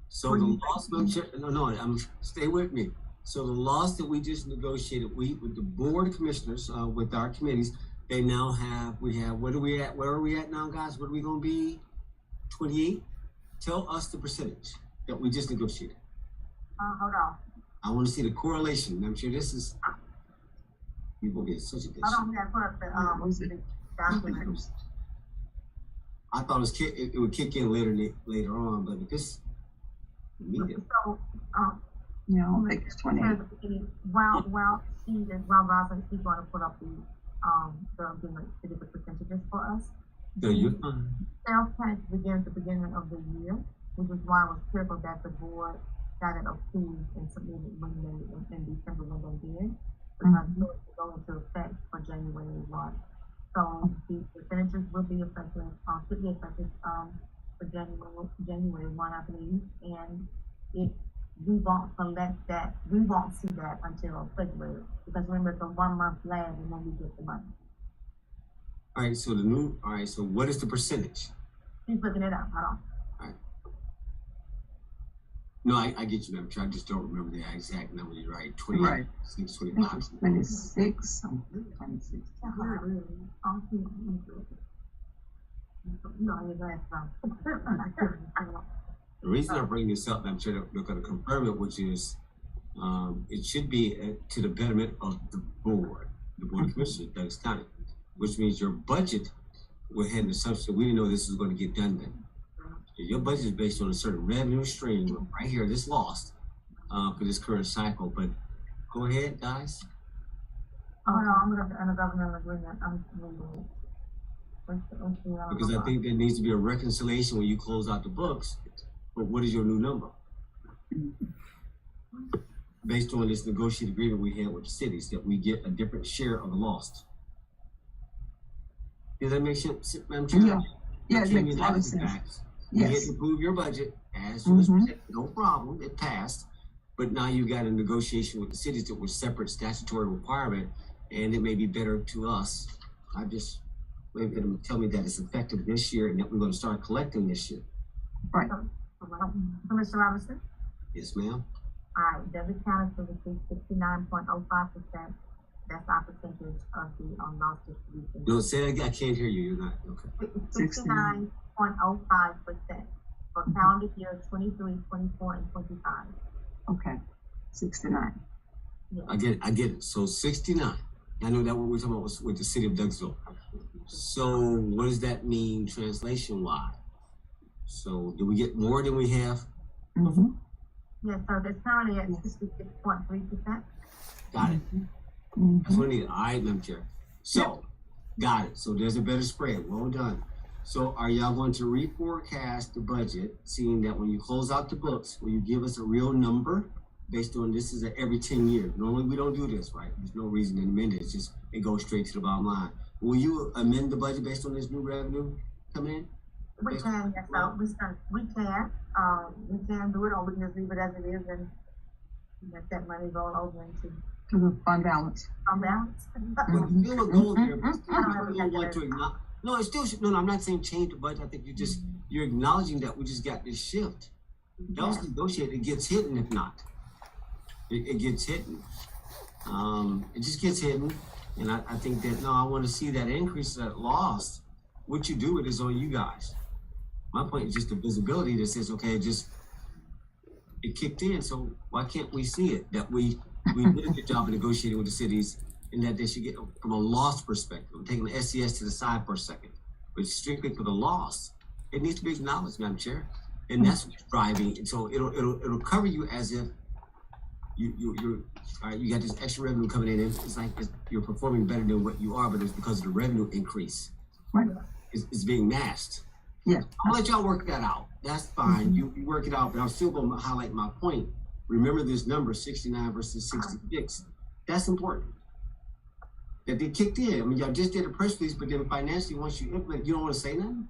So What the do you loss, Madam Chair, no, stay with me. So the loss that we just negotiated, with the board of commissioners, with our committees, they now have, what are we at? Where are we at now, guys? What are we gonna be? 28? Tell us the percentage that we just negotiated. Hold on. I wanna see the correlation. I'm sure this is, we will get such a good Hold shit. on, we gotta put up What was it? the document. I thought it would kick in later on, but if this, we need it. So, Yeah, I think it's 28. while Rosalind, she's gonna put up the agreement, the different percentages for us. No, you're fine. Sales tax begins at the beginning of the year, which is why I was careful that the board got it approved and submitted when they, in December when they did. Because it will go into effect for January 1. So the percentages will be effective, should be effective, for January 1, I believe. And we won't collect that, we won't see that until February. Because remember, it's a 1 month lag and when we get the money. All right, so what is the percentage? She's looking it up, hold on. No, I get you, Madam Chair. I just don't remember the exact number. You're right. 28, Right. 6, I think 25. it's 26, something, 26. No, you're right, The reason I bring this up, I'm sure they're going to confirm it, which is it should be to the betterment of the board of commissioners, Douglas County, which means your budget will have an assumption. We didn't know this was going to get done then. Your budget is based on a certain revenue stream right here, this lost for this current cycle. But go ahead, guys. Oh no, I'm gonna have a governmental agreement. I'm reading it. Because I think there needs to be a reconciliation when you close out the books. But what is your new number? Based on this negotiated agreement we had with the cities, that we get a different share of the lost. Does that make sense, Madam Chair? Yeah. Yeah, it Came makes in a lot of after the sense. fact. You had Yes. to approve your budget as you was Mhm. presented, no problem, it passed. But now you got a negotiation with the cities that were separate statutory requirement, and it may be better to us. I just wait for them to tell me that it's effective this year and that we're gonna start collecting this year. Right. Commissioner Robinson? Yes, ma'am. All right, Douglas County will receive 69.05%. That's our percentage of the loss distribution. No, say it again. I can't hear you. You're not, okay. 69.05% for calendar year 23, 24, and 25. Okay, 69. I get it. So 69. I know that what we're talking about was with the city of Douglasville. So what does that mean translation wise? So do we get more than we have? Mm-hmm. Yes, so it's currently at 66.3%. Got it. Mm-hmm. That's what I need. All right, Madam Chair. So, got it. So there's a better spread. Well done. So are y'all going to reforecast the budget, seeing that when you close out the books, will you give us a real number based on this is every 10 years? Normally we don't do this, right? There's no reason to amend it. It's just, it goes straight to the bottom line. Will you amend the budget based on this new revenue coming in? We can, yes, so we can do it, or we can just leave it as it is and let that money roll over into To the fund balance. balance. But still a goal there, but still you don't want to acknowledge. No, it still should, no, I'm not saying change the budget. I think you're acknowledging that we just got this shift. That was negotiated, it gets hidden if not. It gets hidden. It just gets hidden. And I think that, no, I want to see that increase, that loss. What you do with it is on you guys. My point is just the visibility that says, okay, it kicked in, so why can't we see it? That we did a good job of negotiating with the cities and that they should get from a loss perspective. I'm taking the SCS to the side for a second, but strictly for the loss, it needs to be acknowledged, Madam Chair. And that's what's driving. And so it'll cover you as if you're all right, you got this extra revenue coming in. It's like you're performing better than what you are, but it's because of the revenue increase. Right. It's being masked. Yeah. I'll let y'all work that out. That's fine. You work it out, but I'm still gonna highlight my point. Remember this number, 69 versus 66. That's important. That they kicked in. I mean, y'all just did a press release, but then financially, once you implement, you don't want to say nothing.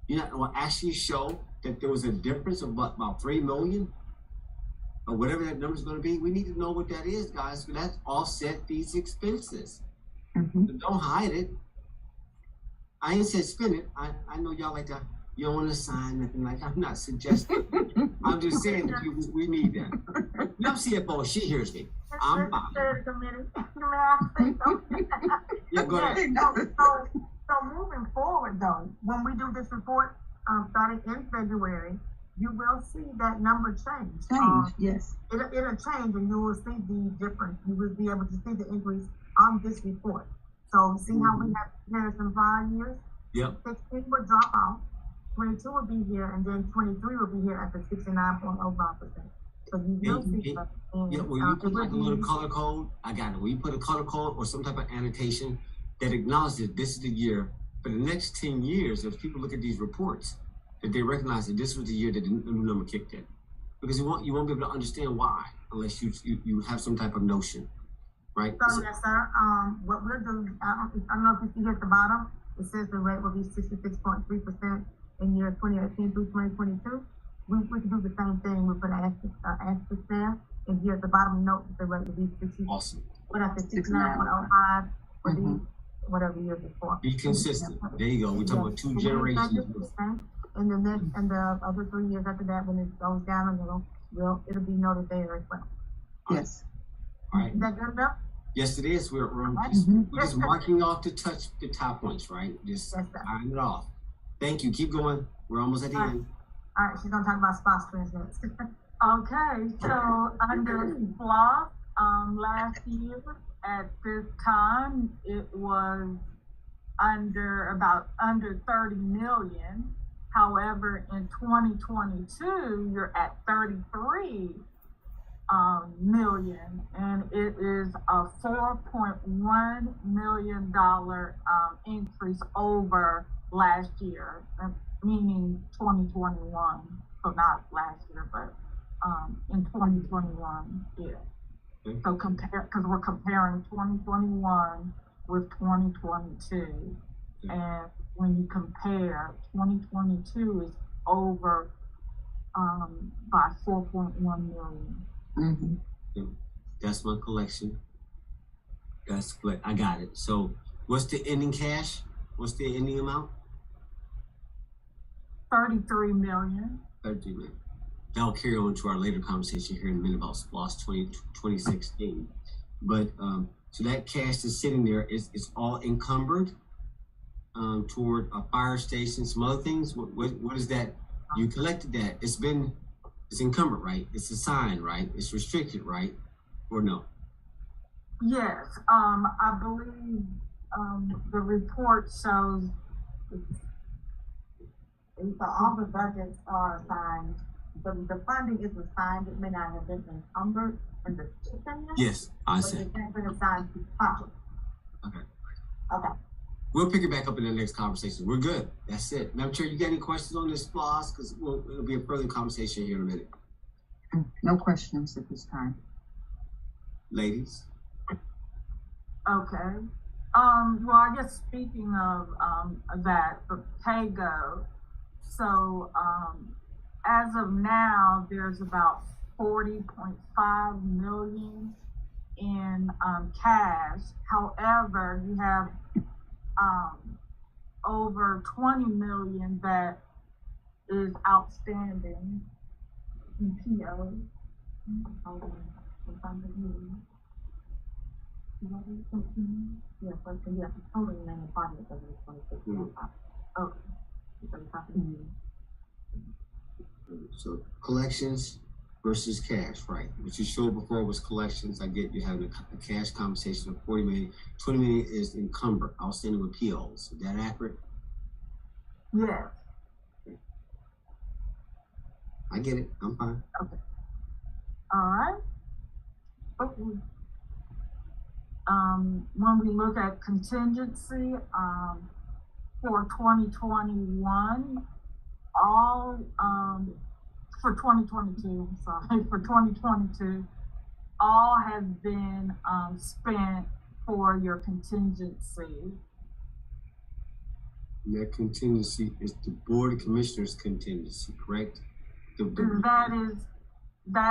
You're not going to actually show that there was a difference of about 3 million or whatever that number is going to be. We need to know what that is, guys, because that's offset these expenses. Mm-hmm. So don't hide it. I ain't said spend it. I know y'all like that. You don't want to sign nothing like I'm not suggesting. I'm just saying that we need that. Your CFO, she hears me. I'm fine. Yeah, go ahead. So moving forward though, when we do this report, starting in February, you will see that number change. Yes. It'll change and you will see the difference. You will be able to see the increase on this report. So see how we have comparison prior years? Yep. 16 will drop off, 22 will be here, and then 23 will be here at the 69.05%. So you will see that. Yeah, will you put like a little color code? I got it. Will you put a color code or some type of annotation that acknowledges this is the year for the next 10 years, if people look at these reports, that they recognize that this was the year that the new number kicked in? Because you won't be able to understand why unless you have some type of notion, right? So yes, sir. What we'll do, I don't know if you see here at the bottom, it says the rate will be 66.3% in year 2018 through 2022. We can do the same thing. We'll put an asterisk there, and here at the bottom note the rate will be 60. Awesome. What after 69.05 for the whatever year before. Be consistent. There you go. We're talking about 2 generations. And the next and the other 3 years after that, when it goes down a little, it'll be noted there as well. Yes. All right. Is that good enough? Yes, it is. We're just marking off the top points, right? Just iron it off. Thank you. Keep going. We're almost at the end. All right, she's gonna talk about SPOS trends next. Okay, so under SPOS, last year at this time, it was under 30 million. However, in 2022, you're at 33 million, and it is a $4.1 million increase over last year, meaning 2021. So not last year, but in 2021, yeah. Okay. So because we're comparing 2021 with 2022, and when you compare, 2022 is over by 4.1 million. Mm-hmm. That's my collection. That's what I got it. So what's the ending cash? What's the ending amount? 33 million. 33 million. That'll carry on to our later conversation here in a minute about SPOS 2016. But so that cash is sitting there. It's all encumbered toward a fire station, some other things. What is that? You collected that. It's encumbered, right? It's assigned, right? It's restricted, right? Or no? Yes, I believe the report shows. So all the budgets are assigned. The funding is assigned. It may not have been encumbered in the system yet. Yes, I but see. It's been assigned to projects. Okay. Okay. We'll pick it back up in the next conversation. We're good. That's it. Madam Chair, you got any questions on this floss? Because it'll be a further conversation here in a minute. No questions at this time. Ladies, Okay. Well, I guess speaking of that, the PAYGO. So as of now, there's about 40.5 million in cash. However, you have over 20 million that is outstanding in PO. Yeah, but yeah, totally remaining project of the 26. Okay. so collections versus cash, right? What you showed before was collections. I get you having a cash conversation of 40 million. 20 million is encumbered, outstanding with POs. Is that accurate? Yes. I get it. I'm fine. All right. Okay. When we look at contingency, for 2021, all, for 2022, I'm sorry, for 2022, all have been, spent for your contingency. And that contingency is the Board of Commissioners contingency, correct? That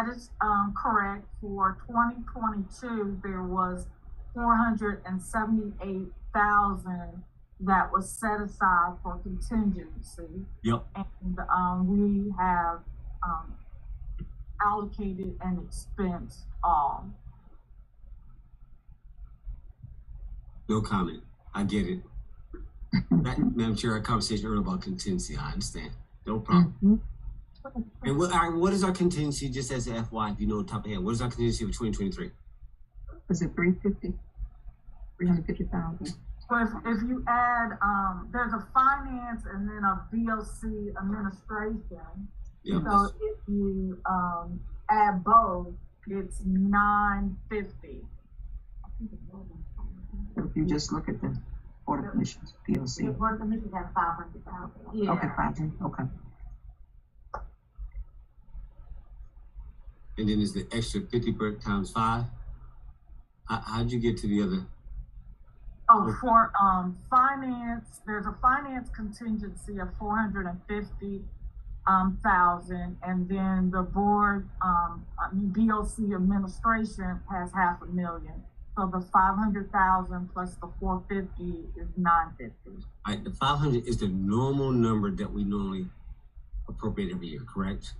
is correct. For 2022, there was 478,000 that was set aside for contingency. Yep. And we have allocated and expensed all. No comment. I get it. That, Madam Chair, our conversation earlier about contingency, I understand. No problem. And what is our contingency, just as a FY, if you know the top of your head, what is our contingency for 2023? Was it 350,000? But if you add, there's a finance and then a BOC administration. Yep. So if you add both, it's 950. If you just look at the Board of Commissioners, The PLC. Board of Commissioners have 500,000. Yeah. Okay, 500, okay. And then is the extra 50 times 5? How'd you get to the other? Oh, for finance, there's a finance contingency of 450,000, and then the board, BOC administration has 500,000. So the 500,000 plus the 450 is 950. All right, the 500 is the normal number that we normally appropriate every year, correct?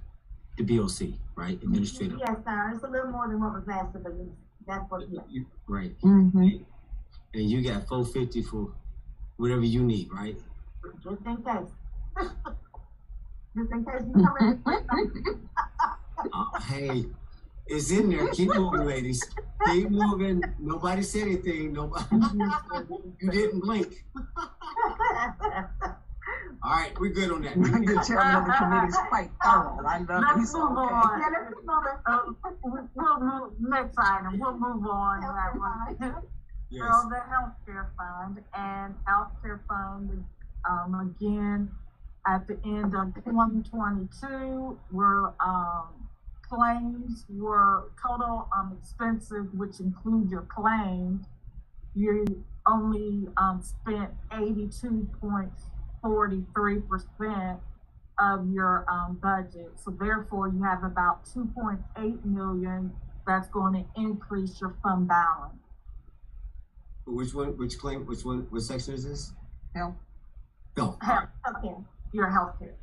The BOC, right? Administrative. Yes, sir. It's a little more than what was asked, but that's what, yeah. Right. Mm-hmm. And you got 450 for whatever you need, right? Just in case. Just in case you come in. Hey, it's in there. Keep moving, ladies. Keep moving. Nobody said anything. Nobody. You didn't blink. All right, we're good on that. The chairman of the committee is quite thorough. I love it. Let's move on. Yeah, let's keep moving. We'll move, next item, we'll move on. That one. Yes. So the healthcare fund and healthcare fund, again, at the end of 2022, claims were total expenses, which include your claims. You only spent 82.43% of your budget. So therefore, you have about 2.8 million that's going to increase your fund balance. Which one? Which claim? Which one? What section is this? Health. Health. Okay. Your healthcare.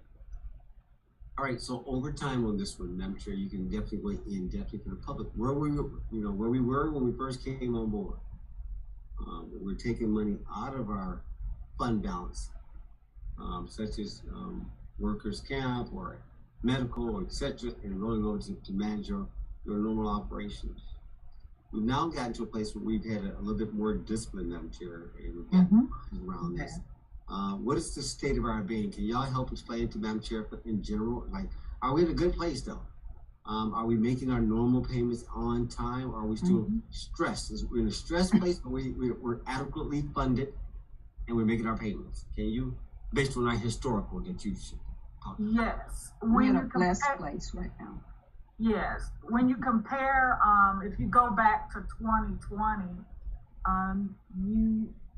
All right. So over time on this one, I'm sure you can definitely weigh in definitely for the public. Where we were when we first came on board. We're taking money out of our fund balance, such as workers' camp or medical or etc., and rolling over to manage your normal operations. We've now gotten to a place where we've had a little bit more discipline, Madam Chair, and we've got around this. What is the state of our being? Can y'all help explain to Madam Chair in general? Like, are we in a good place though? Are we making our normal payments on time? Or are we still stressed? We're in a stressed place, but we're adequately funded, and we're making our payments. Can you, based on our historical that you should talk about? Yes. We're in a you blessed compare- place right now. Yes, when you compare, if you go back to 2020,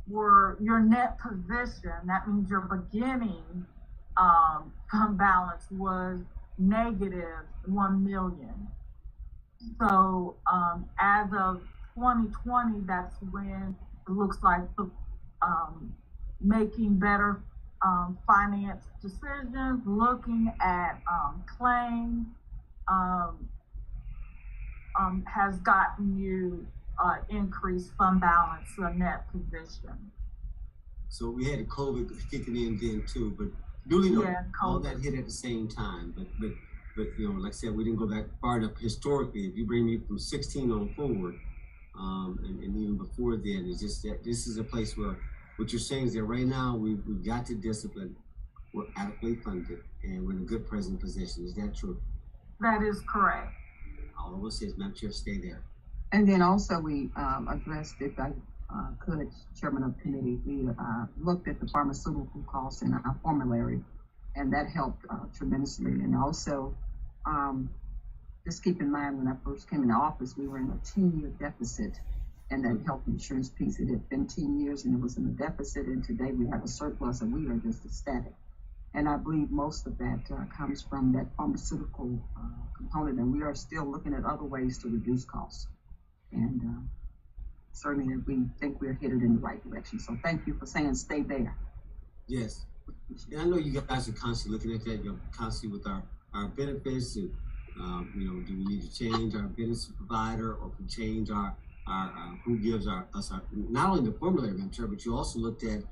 your net position, that means your beginning fund balance was negative 1 million. So as of 2020, that's when it looks like the making better finance decisions, looking at claims, has gotten you increased fund balance, a net position. So we had the COVID kicking in then too, but duly noted, Yeah, all COVID. that hit at the same time. But you know, like I said, we didn't go back far enough historically. If you bring me from 16 on forward, and even before then, it's just that this is a place where what you're saying is that right now we've got to discipline, we're adequately funded, and we're in a good present position. Is that true? That is correct. All I will say is, Madam Chair, stay there. And then also we addressed, if I could, Chairman of the Committee, we looked at the pharmaceutical costs in our formulary, and that helped tremendously. And also, just keep in mind, when I first came into office, we were in a 10-year deficit, and that health insurance piece, it had been 10 years and it was in a deficit, and today we have a surplus and we are just ecstatic. And I believe most of that comes from that pharmaceutical component, and we are still looking at other ways to reduce costs. And certainly we think we're headed in the right direction. So thank you for saying stay there. Yes. And I know you guys are constantly looking at that. You're constantly with our benefits, and you know, do we need to change our benefits provider, or can change our who gives us our not only the formulary, Madam Chair, but you also looked at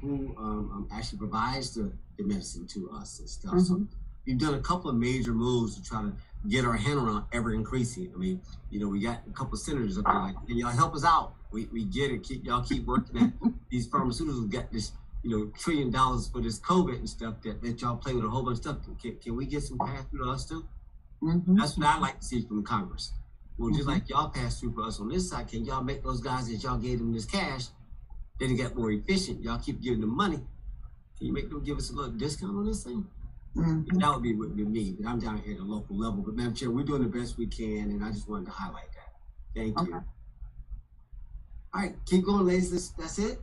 who actually provides the medicine to us and stuff. So we've done a couple of major moves to try to get our hand around ever increasing. I mean, you know, we got a couple of senators up there like, hey, y'all help us out. We get it. Y'all keep working at these pharmaceuticals. We've got this, you know, $1 trillion for this COVID and stuff that y'all play with a whole bunch of stuff. Can we get some pass through to us too? That's what I'd like to see from Congress. Well, just like y'all pass through for us on this side, can y'all make those guys that y'all gave them this cash, then it got more efficient? Y'all keep giving them money. Can you make them give us a little discount on this thing? That would be with me, but I'm down here at the local level. But Madam Chair, we're doing the best we can, and I just wanted to highlight that. Thank you. Okay. All right, keep going, ladies. That's it?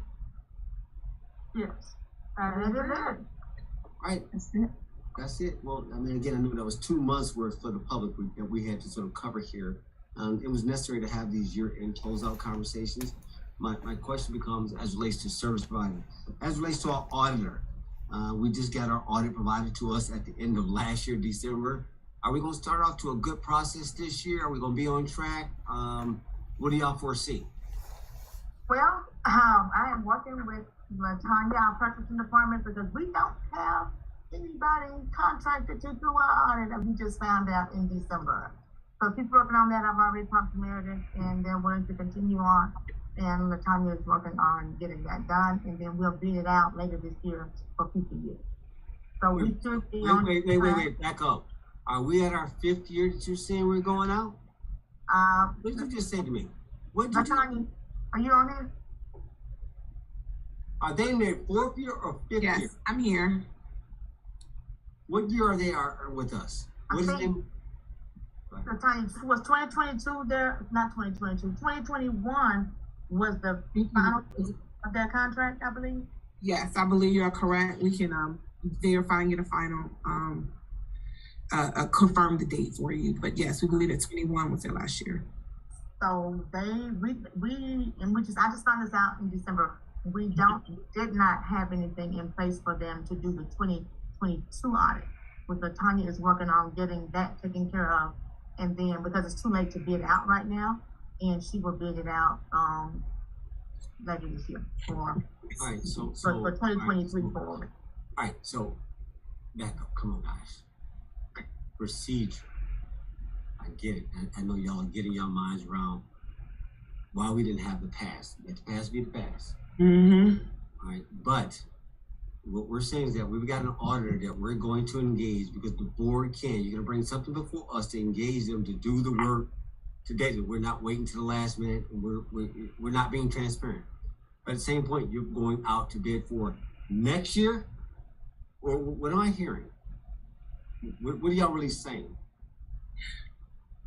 Yes. That is it. All right, That's it. that's it. Well, I mean, again, I knew that was 2 months worth for the public that we had to sort of cover here. It was necessary to have these year-end closeout conversations. My question becomes, as relates to service provider, as relates to our auditor. We just got our audit provided to us at the end of last year, December. Are we going to start off to a good process this year? Are we going to be on track? What do y'all foresee? Well, I am working with Latanya, our purchasing department, because we don't have anybody contracted to do our audit that we just found out in December. So keep working on that. I've already talked to Meredith, and they're willing to continue on. And Latanya is working on getting that done, and then we'll bid it out later this year for future years. So we should be on. Wait, back up. Are we at our 5th year that you're saying we're going out? What did you just say to me? What did you? Latanya, are you on it? Are they in their 4th year or 5th year? Yes, I'm here. What year are they with us? What is the name? Latanya, was 2022 there? Not 2022. 2021 was the final of their contract, I believe. Yes, I believe you're correct. We can verify and get a final confirm the date for you. But yes, we believe that 21 was their last year. So we and which is, I just found this out in December. We did not have anything in place for them to do the 2022 audit. Which Latanya is working on getting that taken care of, and then because it's too late to bid out right now, and she will bid it out later this year for All right, so for 2023 all forward. right, so back up. Come on, guys. Procedure. I get it. I know y'all are getting your minds around why we didn't have the past. Let the past be the past. All right, but what we're saying is that we've got an auditor that we're going to engage because the board can. You're going to bring something before us to engage them to do the work today. That we're not waiting to the last minute, and we're not being transparent. But at the same point, you're going out to bid for next year? Or what am I hearing? What are y'all really saying?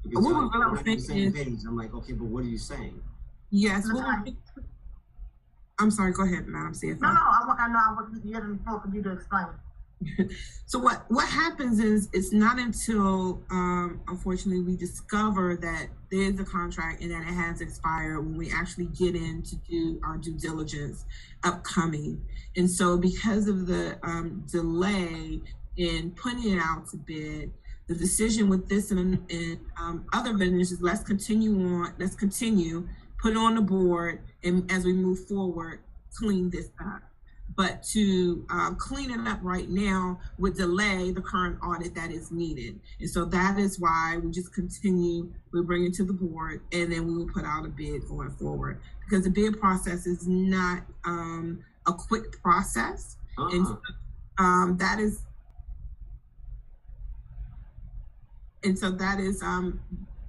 Because What y'all we're really are on the saying same page. I'm like, okay, but what are you saying? Yes. Latonya. I'm sorry. Go ahead, Madam CFO. No, I want you for you to explain. So what happens is it's not until unfortunately we discover that there's a contract and that it has expired when we actually get in to do our due diligence upcoming. And so because of the delay in putting it out to bid, the decision with this and other vendors is let's continue, put it on the board, and as we move forward, clean this up. But to clean it up right now would delay the current audit that is needed. And so that is why we just continue, we bring it to the board, and then we will put out a bid going forward. Because the bid process is not a quick process. And so, that is,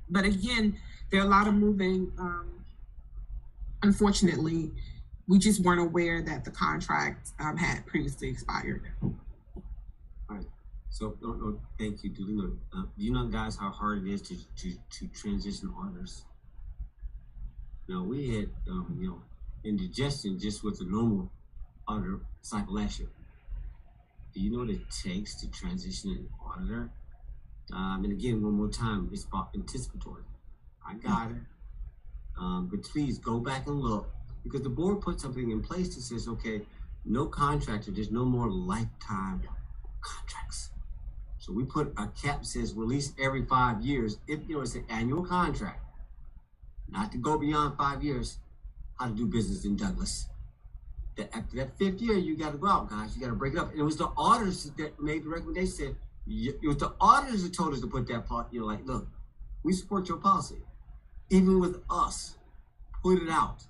but again, there are a lot of moving, unfortunately, we just weren't aware that the contract had previously expired. All right. So, no, thank you. Do you know, guys, how hard it is to transition auditors? Now, we had, indigestion just with the normal auditor cycle last year. Do you know what it takes to transition an auditor? And again, one more time, it's about anticipatory. I got it. But please go back and look. Because the board put something in place that says, okay, no contractor, there's no more lifetime contracts. So we put a cap that says release every 5 years. If it's an annual contract, not to go beyond 5 years, how to do business in Douglas. That after that 5th year, you got to go out, guys. You got to break it up. And it was the auditors that made the recommendation. It was the auditors that told us to put that part. You're like, look, we support your policy. Even with us, put it out.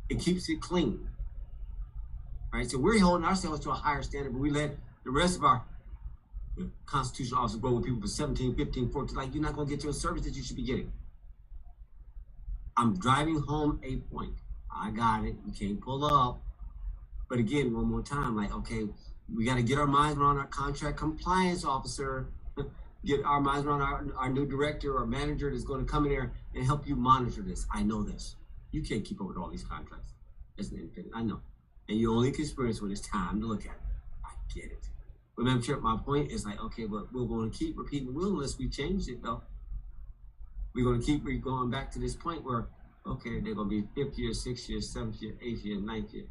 It keeps it clean, right? So we're holding ourselves to a higher standard, but we let the rest of our constitutional officers go with people for 17, 15, 14. Like, you're not going to get your service that you should be getting. I'm driving home a point. I got it. You can't pull up. But again, one more time, like, okay, we got to get our minds around our contract compliance officer, get our minds around our new director or manager that's going to come in there and help you monitor this. I know this. You can't keep up with all these contracts as an independent. I know. And you only can experience when it's time to look at it. I get it. But Madam Chair, my point is like, okay, but we're going to keep repeating the wheel unless we change it, though. We're going to keep going back to this point where, okay, they're going to be 5th year, 6th year, 7th year, 8th year, 9th year.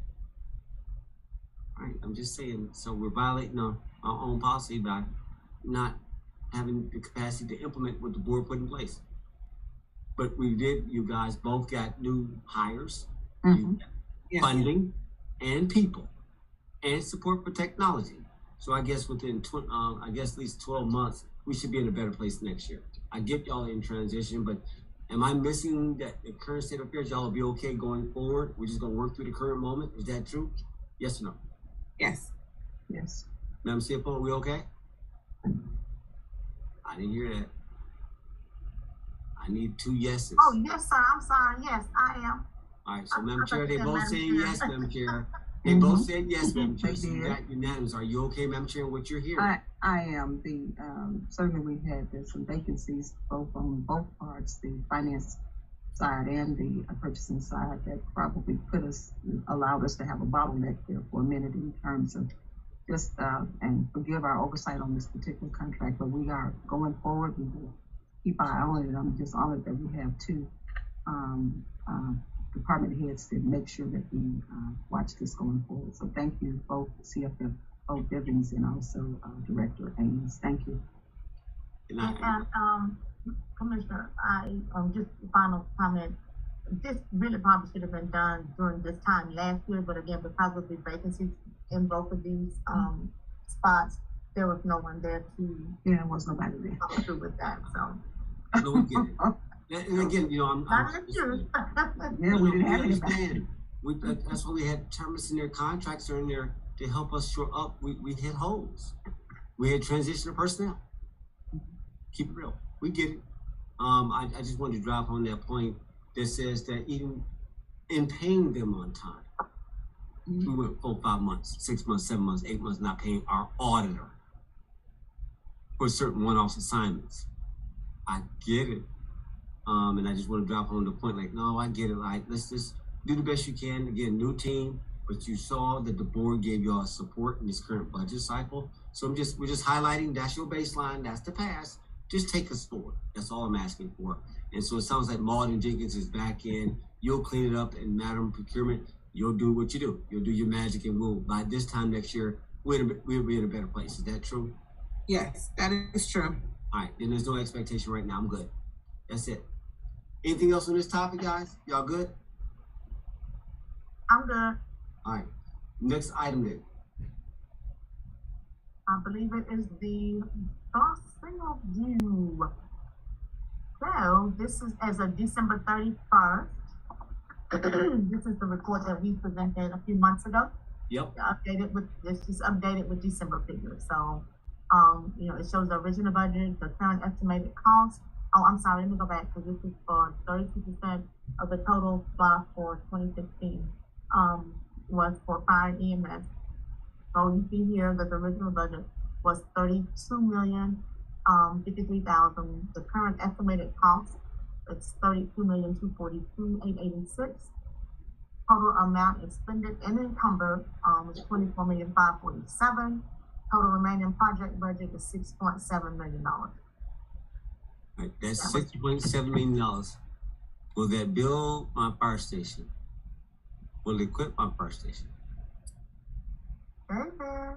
All right, I'm just saying. So we're violating our own policy by not having the capacity to implement what the board put in place. But we did, you guys both got new hires, funding, and people, and support for technology. So I guess within, at least 12 months, we should be in a better place next year. I get y'all in transition, but am I missing that the current state of affairs, y'all will be okay going forward? We're just gonna work through the current moment. Is that true? Yes or no? Yes. Yes. Madam CFO, are we okay? I didn't hear that. I need 2 yeses. Oh, yes, sir. I'm sorry. Yes, I am. All right, so Madam Chair, they said both Madam saying Chair. yes, Madam Chair. They both said yes, Madam Chair. So you got unanimous. Are you okay, Madam Chair, what you're hearing? I am. Certainly we've had some vacancies both on both parts, the finance side and the purchasing side, that probably allowed us to have a bottleneck there for a minute in terms of just, and forgive our oversight on this particular contract, but we are going forward. We will keep our eye on it. I'm just honored that we have 2 department heads to make sure that we watch this going forward. So thank you, both CFO Bivens and also Director Ames. Thank you. And Commissioner, I just final comment. This really probably should have been done during this time last year, but again, because of the vacancies in both of these spots, there was no one there to There was nobody there. follow through with that. So No, we get it. And again, I'm not just you. Yeah, we didn't have anybody. understand. That's why we had terms in their contracts are in there to help us shore up. We hit holes. We had transition of personnel. Keep it real. We get it. I just wanted to drop on that point that says that even in paying them on time, we went 4, 5 months, 6 months, 7 months, 8 months not paying our auditor for certain one-off assignments. I get it. And I just want to drop home the point, like, no, I get it. Like, let's just do the best you can. Again, new team, but you saw that the board gave y'all support in this current budget cycle. So we're just highlighting that's your baseline, that's the past. Just take us forward. That's all I'm asking for. And so it sounds like Malden Jenkins is back in. You'll clean it up, and Madam Procurement, you'll do what you do. You'll do your magic, and we'll, by this time next year, we'll be in a better place. Is that true? Yes, that is true. All right, then there's no expectation right now. I'm good. That's it. Anything else on this topic, guys? Y'all good? I'm good. All right. Next item then. I believe it is the crossing of you. So this is as of December 31st. This is the report that we presented a few months ago. Yep. This is updated with December figures. So, you know, it shows the original budget, the current estimated cost. Oh, I'm sorry, let me go back because this is for 32% of the total block for 2016 was for fire EMS. So you see here that the original budget was $32,053,000. The current estimated cost is $32,242,886. Total amount expended and encumbered was $24,547,000. Total remaining project budget is $6.7 million. Right, that's $6.7 million. Will that build my fire station? Will it equip my fire station? Amen.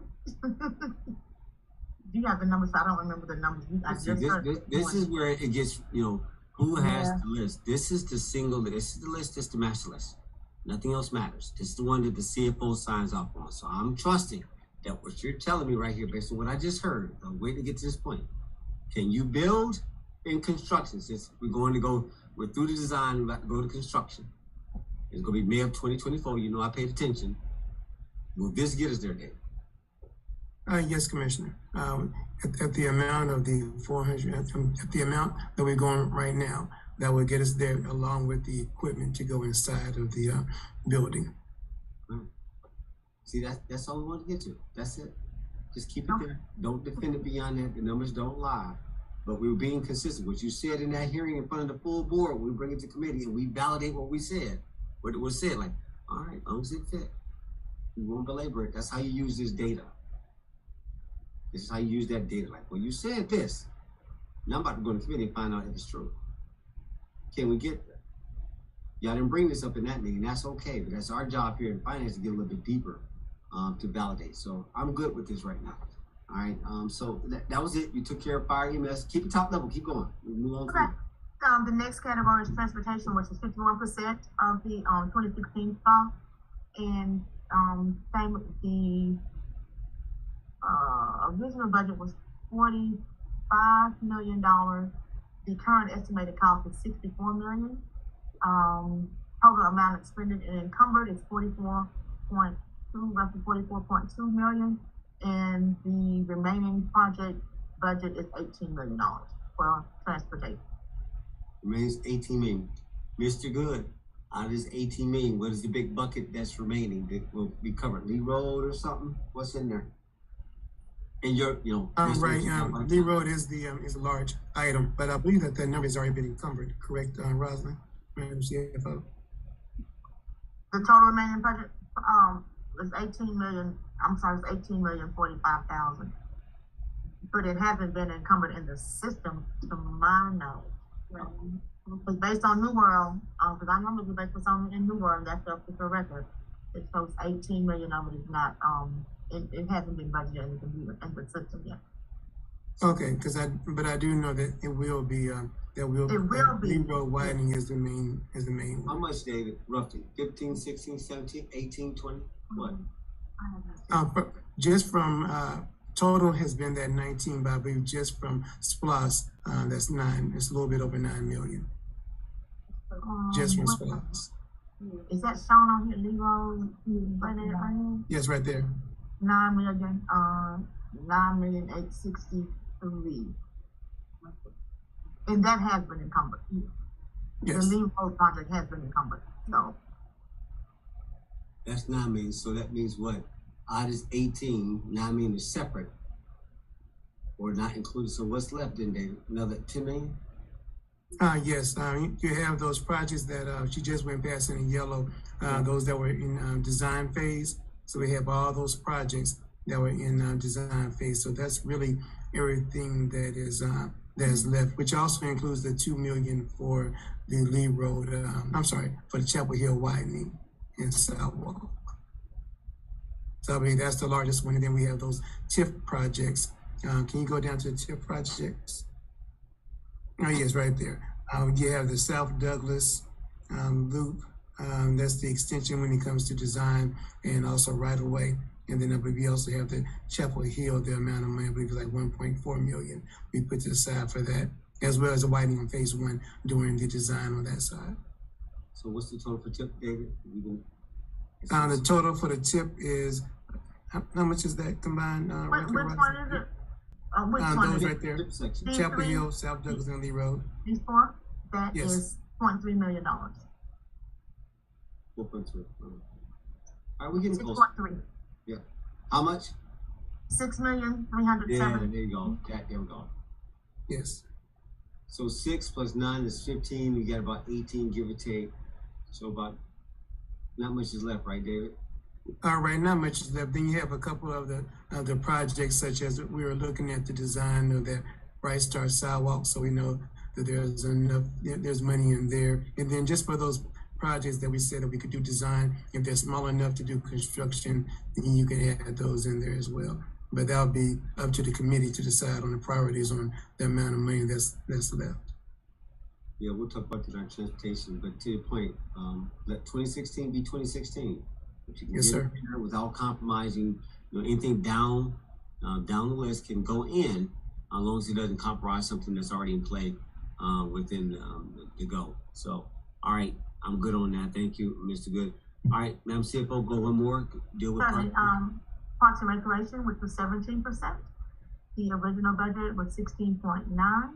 You have the numbers, so I don't remember the numbers. This is where it gets, you know, who has the list. This is the single list. This is the list, this is the master list. Nothing else matters. This is the one that the CFO signs off on. So I'm trusting that what you're telling me right here, based on what I just heard, the way to get to this point, can you build in construction? Since we're through the design, we're about to go to construction. It's going to be May of 2024. You know, I paid attention. Will this get us there, Dave? Yes, Commissioner. At the amount of the 400, at the amount that we're going right now, that will get us there along with the equipment to go inside of the building. See, that's all we want to get to. That's it. Just keep it there. Don't defend it beyond that. The numbers don't lie. But we were being consistent. What you said in that hearing in front of the full board, we bring it to committee and we validate what we said. What it was said, like, all right, as long as it fit. We won't belabor it. That's how you use this data. This is how you use that data. Like, well, you said this. Now I'm about to go to committee and find out if it's true. Can we get there? Y'all didn't bring this up in that meeting. That's okay, but that's our job here in finance to get a little bit deeper to validate. So I'm good with this right now. All right. So that was it. You took care of fire EMS. Keep it top level. Keep going. We'll move on. Okay. The next category is transportation, which is 51% of the 2016 stock, and same with the original budget was $45 million. The current estimated cost is $64 million. Total amount expended and encumbered is roughly $44.2 million, and the remaining project budget is $18 million for transportation. Remains 18 million. Mr. Good, out of this 18 million, what is the big bucket that's remaining that will be covered? Lee Road or something? What's in there? And you're, you know, Lee Road is a large item, but I believe that number has already been encumbered. Correct, Rosalind, Madam CFO? The total remaining budget is $18,045,000. But it hasn't been encumbered in the system to my knowledge. It's based on New World, because I normally do based on in New World, that's the official record. It shows 18 million of it is not it hasn't been budgeted in the computer in the system yet. Okay, but I do know that it will be Lee Road widening is the main How one. much, David? Roughly 15, 16, 17, 18, 20? What? Just from total has been that 19, but I believe just from SPLOS, that's 9. It's a little bit over 9 million. Just from SPLOS. Is that shown on here, Lee Road? Yes, right there. 9,863,000. And that has been encumbered. Yes. The Lee Road project has been encumbered. So That's 9 million. So that means what? Odd is 18, 9 million is separate or not included. So what's left then, David? Another 10 million? Yes, you have those projects that she just went past in yellow, those that were in design phase. So we have all those projects that were in design phase. So that's really everything that is left, which also includes the 2 million for the Lee Road. For the Chapel Hill widening and sidewalk. So I mean that's the largest one, and then we have those TIF projects. Can you go down to the TIF projects? Oh, yes, right there. You have the South Douglas loop. That's the extension when it comes to design and also right of way. And then I believe you also have the Chapel Hill, the amount of money, I believe is like 1.4 million we put to the side for that, as well as the widening on phase 1 during the design on that side. So what's the total for TIP, David? The total for the TIP is, how much is that combined? Which one is it? Which one those is it? right there. TIP section. These Chapel three? Hill, South Douglas, and Lee Road. These four? That Yes. is $0.3 million. 4.2. All right, we're getting close. 6.3. How much? 6,307,000. Yeah, there you go. There we go. Yes. So 6 plus 9 is 15. We got about 18, give or take. So about not much is left, right, David? All right, not much is left. Then you have a couple of the projects, such as we were looking at the design of that Bright Star sidewalk, so we know that there's money in there. And then just for those projects that we said that we could do design, if they're small enough to do construction, then you can add those in there as well. But that'll be up to the committee to decide on the priorities on the amount of money that's left. Yeah, we'll talk about that in our transportation. But to your point, let 2016 be 2016. But you can Yes, get sir. it there without compromising. Anything down the list can go in, as long as it doesn't compromise something that's already in play within the go. So, all right, I'm good on that. Thank you, Mr. Good. All right, Madam CFO, go one more. Deal with Sorry, Parks and Recreation, which was 17%. The original budget was 16.9.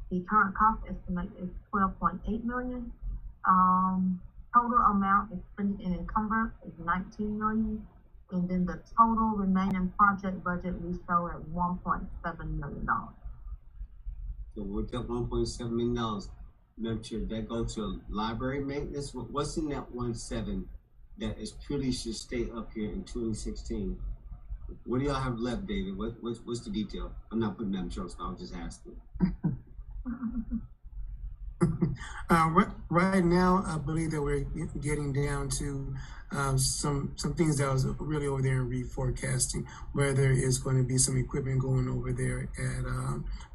The current cost estimate is 12.8 million. Total amount expended and encumbered is 19 million. And then the total remaining project budget we show at $1.7 million. So we'll get $1.7 million. Madam Chair, that go to library maintenance. What's in that 1.7 that is purely should stay up here in 2016? What do y'all have left, David? What's the detail? I'm not putting that in jokes, but I was just asking. Right now, I believe that we're getting down to some things that was really over there in reforecasting, where there is going to be some equipment going over there at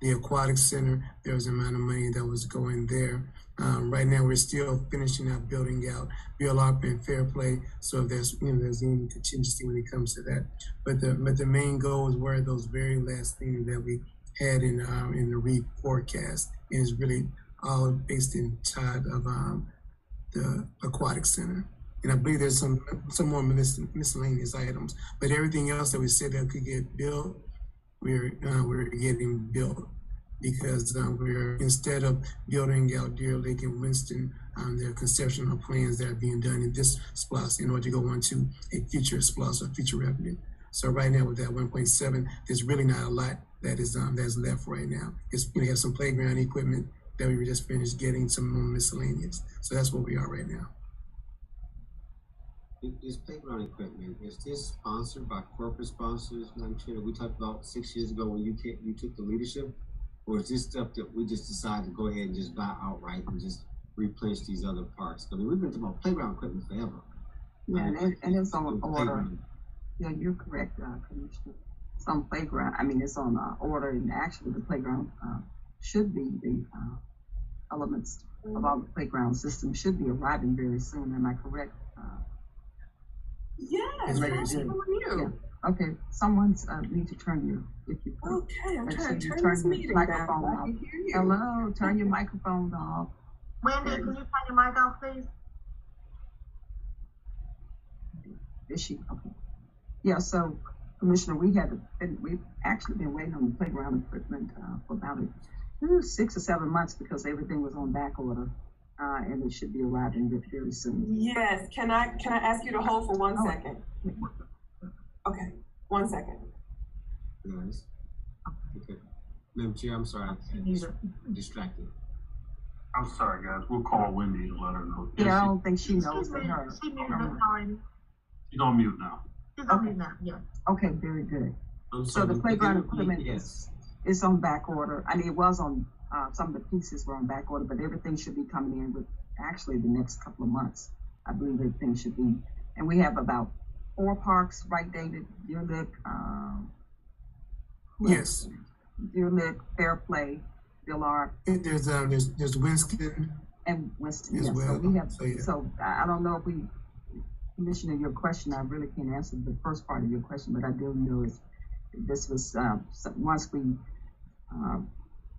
the aquatic center. There was an amount of money that was going there. Right now, we're still finishing up building out Bill Arp and Fair Play. So if there's any contingency when it comes to that, but the main goals were those very last things that we had in the reforecast, and is really all based inside of the aquatic center. And I believe there's some more miscellaneous items, but everything else that we said that could get built, we're getting built, because we're, instead of building out Deer Lake and Winston, there are conceptual plans that are being done in this SPLOS in order to go on to a future SPLOS or future revenue. So right now with that 1.7, there's really not a lot that is that's left right now. We have some playground equipment that we were just finished getting, some more miscellaneous. So that's where we are right now. This playground equipment, is this sponsored by corporate sponsors? I'm sure that we talked about 6 years ago when you took the leadership, or is this stuff that we just decided to go ahead and just buy outright and just replenish these other parts? I mean, we've been talking about playground equipment forever. Yeah, and it's on order. Playground. Yeah, you're correct, Commissioner. It's on playground. I mean, it's on order, and actually the playground should be the elements of all the playground system should be arriving very soon. Am I correct? Yes, Ready to that's do. for you. Okay, someone's need to turn your, if you could. Okay, I'm Make trying sure to you turn this your meeting down. microphone I off. can hear you. Hello, turn your microphone off. Wendy, can you turn your mic off, please? Is she? Okay. Yeah, so Commissioner, we've actually been waiting on the playground equipment for about 6 or 7 months because everything was on back order. and it should be arriving very soon. Yes, can I ask you to hold for 1 Oh. second? Okay, 1 second. Guys. Okay. Madam Chair, I'm sorry, I'm distracted. I'm sorry, guys. We'll call Wendy and let her know. Yeah, I don't think she She's knows that her. muted already. She's on mute now. She's on Okay. mute now, yeah. Okay, very good. I'm So sorry. the but playground again, equipment yes. is on back order. I mean, it was on, some of the pieces were on back order, but everything should be coming in with actually the next couple of months. I believe everything should be, and we have about 4 parks, right, David? Deer Lick, Yes, Deer Lick, Fair Play, Villard, there's Winston and Winston. as Yes, well. so we have, So, yeah. so I don't know if we, Commissioner, your question, I really can't answer the first part of your question, but I do know is this was, once we,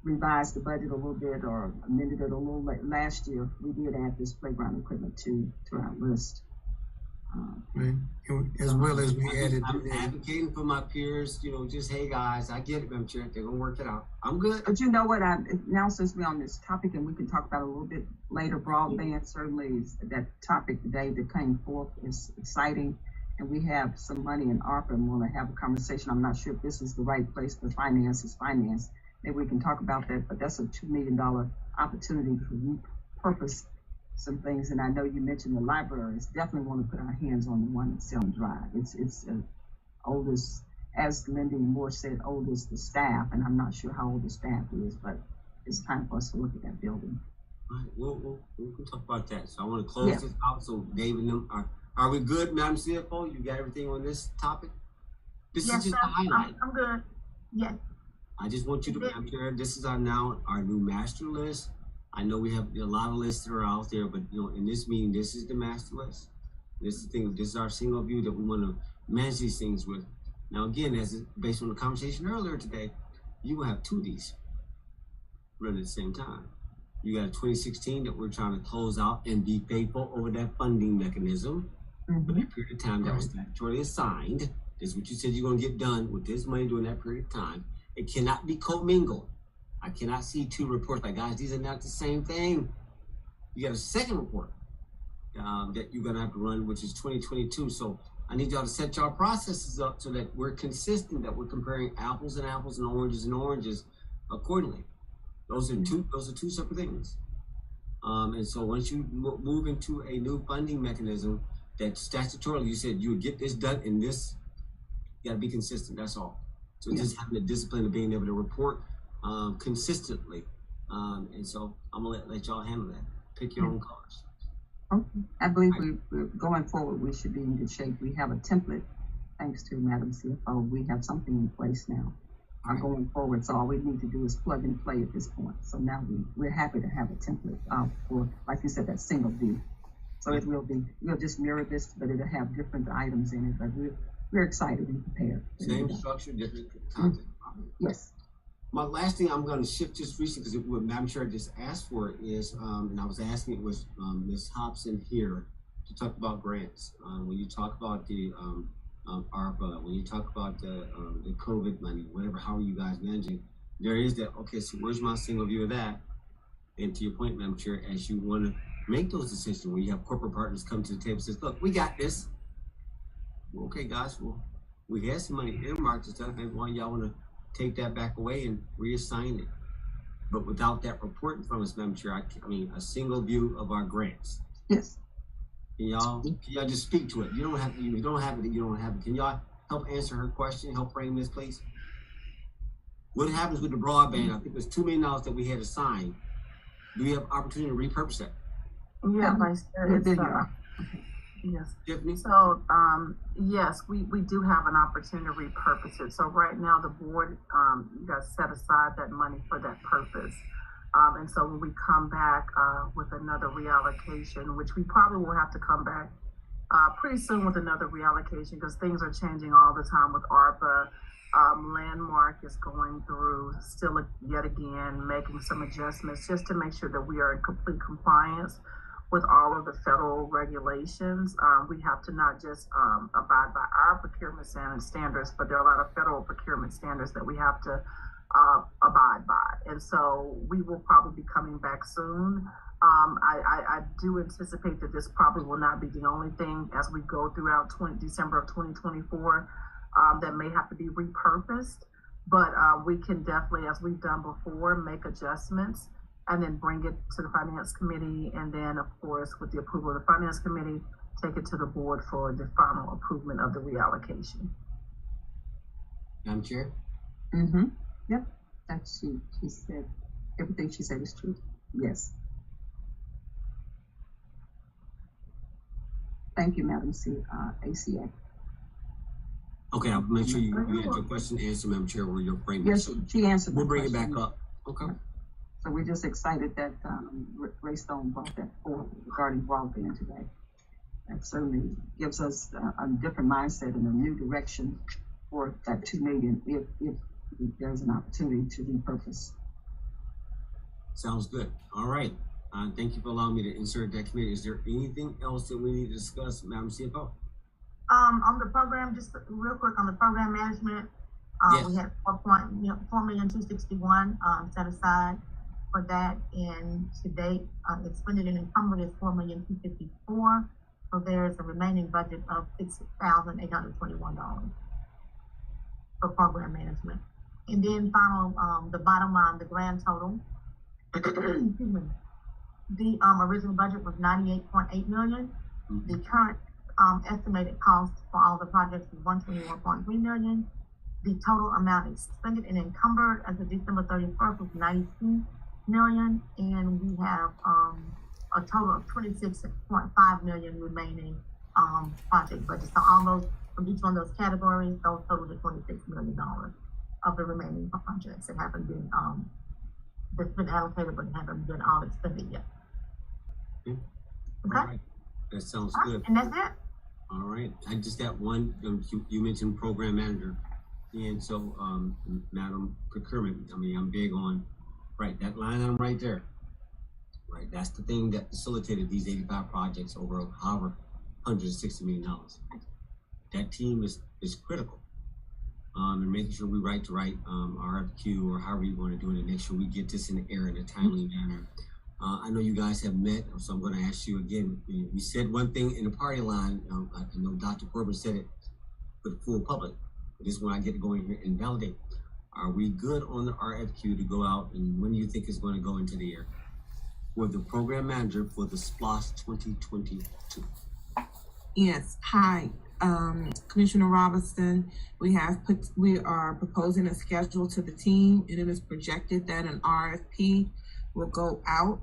revised the budget a little bit or amended it a little late last year, we did add this playground equipment to our list. Right, and as well as we added. I'm advocating for my peers, you know, just, hey, guys, I get it, Madam Chair, they're gonna work it out. I'm good. But you know what, now since we're on this topic and we can talk about it a little bit later, broadband certainly is that topic today that came forth is exciting. And we have some money in ARPA and want to have a conversation. I'm not sure if this is the right place for finance. Maybe we can talk about that, but that's a $2 million opportunity to repurpose some things. And I know you mentioned the libraries. Definitely want to put our hands on the one at Selma Drive. It's oldest, as Lindy Moore said, oldest the staff, and I'm not sure how old the staff is, but it's time for us to look at that building. All right, we'll talk about that. So I want to close Yeah. this out. So David, and them are we good, Madam CFO? You got everything on this topic? This Yes, is just sir. a highlight. I'm good. Yes. I just want you to, Madam Chair, this is our new master list. I know we have a lot of lists that are out there, but you know, in this meeting, this is the master list. This is the thing. This is our single view that we want to manage these things with. Now, again, based on the conversation earlier today, you will have 2 of these running at the same time. You got a 2016 that we're trying to close out and be faithful over that funding mechanism for that period of time that was statutorily assigned. This is what you said you're going to get done with this money during that period of time. It cannot be commingled. I cannot see 2 reports like, guys, these are not the same thing. You got a second report that you're going to have to run, which is 2022. So I need y'all to set y'all processes up so that we're consistent, that we're comparing apples and apples and oranges accordingly. Those are two separate things. And so once you move into a new funding mechanism that statutorily you said you would get this done in this, you got to be consistent. That's all. So just having the discipline of being able to report consistently. And so I'm gonna let y'all handle that. Pick your own colors. Okay. I believe we're going forward, we should be in good shape. We have a template, thanks to Madam CFO. We have something in place now. Going forward, so all we need to do is plug and play at this point. So now we're happy to have a template for, like you said, that single view. So it will be, we'll just mirror this, but it'll have different items in it, but we're excited and prepared. Same structure, different content. Yes. My last thing I'm going to shift just recently because what Madam Chair just asked for is, and I was asking it was Ms. Hobson here to talk about grants. When you talk about the ARPA, when you talk about the COVID money, whatever, how are you guys managing? There is that, okay, so where's my single view of that? And to your point, Madam Chair, as you want to make those decisions, where you have corporate partners come to the table and says, look, we got this. Well, okay, guys, well, we had some money earmarked and stuff, and why y'all want to take that back away and reassign it? But without that reporting from us, Madam Chair, I mean, a single view of our grants. Yes. Can y'all just speak to it? You don't have it. Can y'all help answer her question? Help frame this, please. What happens with the broadband? I think it was $2 million that we had assigned. Do we have opportunity to repurpose that? Yeah, Vice Chair, it's, There you are. yes. Tiffany? So, yes, we do have an opportunity to repurpose it. So right now the board, you guys set aside that money for that purpose. And so when we come back with another reallocation, which we probably will have to come back pretty soon with another reallocation because things are changing all the time with ARPA. Landmark is going through still yet again, making some adjustments just to make sure that we are in complete compliance with all of the federal regulations. We have to not just abide by our procurement standards, but there are a lot of federal procurement standards that we have to abide by. And so we will probably be coming back soon I do anticipate that this probably will not be the only thing as we go throughout December of 2024 that may have to be repurposed. But we can definitely, as we've done before, make adjustments and then bring it to the Finance Committee. And then, of course, with the approval of the Finance Committee, take it to the board for the final approval of the reallocation. Madam Chair? Mm-hmm. Yep. That's she said, everything she said is true. Yes. Thank you, Madam ACA. Okay, I'll make sure you had your question answered, Madam Chair, where your frame. Yes, she answered. We'll my bring it question. back up. Okay. So we're just excited that Ray Stone brought that forward regarding broadband today. That certainly gives us a different mindset and a new direction for that 2 million if there's an opportunity to repurpose. Sounds good. All right. Thank you for allowing me to insert that committee. Is there anything else that we need to discuss, Madam CFO? On the program, just real quick on the program management, Yes. we had 4,261 set aside for that, and to date, expended and encumbered is 4,254. So there's a remaining budget of $6,821 for program management. And then final, the bottom line, the grand total. Excuse me. The original budget was 98.8 million. The current estimated cost for all the projects is 121.3 million. The total amount expended and encumbered as of December 31st was 92 million, and we have a total of 26.5 million remaining project budget. So all those, from each one of those categories, those total to $26 million of the remaining projects that haven't been that's been allocated but haven't been all expended yet. Okay. Okay. All right. That sounds All right, good. and that's it. All right. I just got one. You mentioned program manager, and so Madam Procurement. I mean, I'm big on that line item right there. Right. That's the thing that facilitated these 85 projects over however $160 million. That team is critical. And making sure we write the right RFQ or however you want to do it, and make sure we get this in the air in a timely manner. I know you guys have met, so I'm going to ask you again. We said one thing in the party line. I know Dr. Corbin said it for the full public. But this is when I get to go in here and validate. Are we good on the RFQ to go out, and when do you think it's going to go into the air? For the program manager for the SPLOST 2022. Yes. Hi, Commissioner Robinson. We are proposing a schedule to the team, and it is projected that an RFP will go out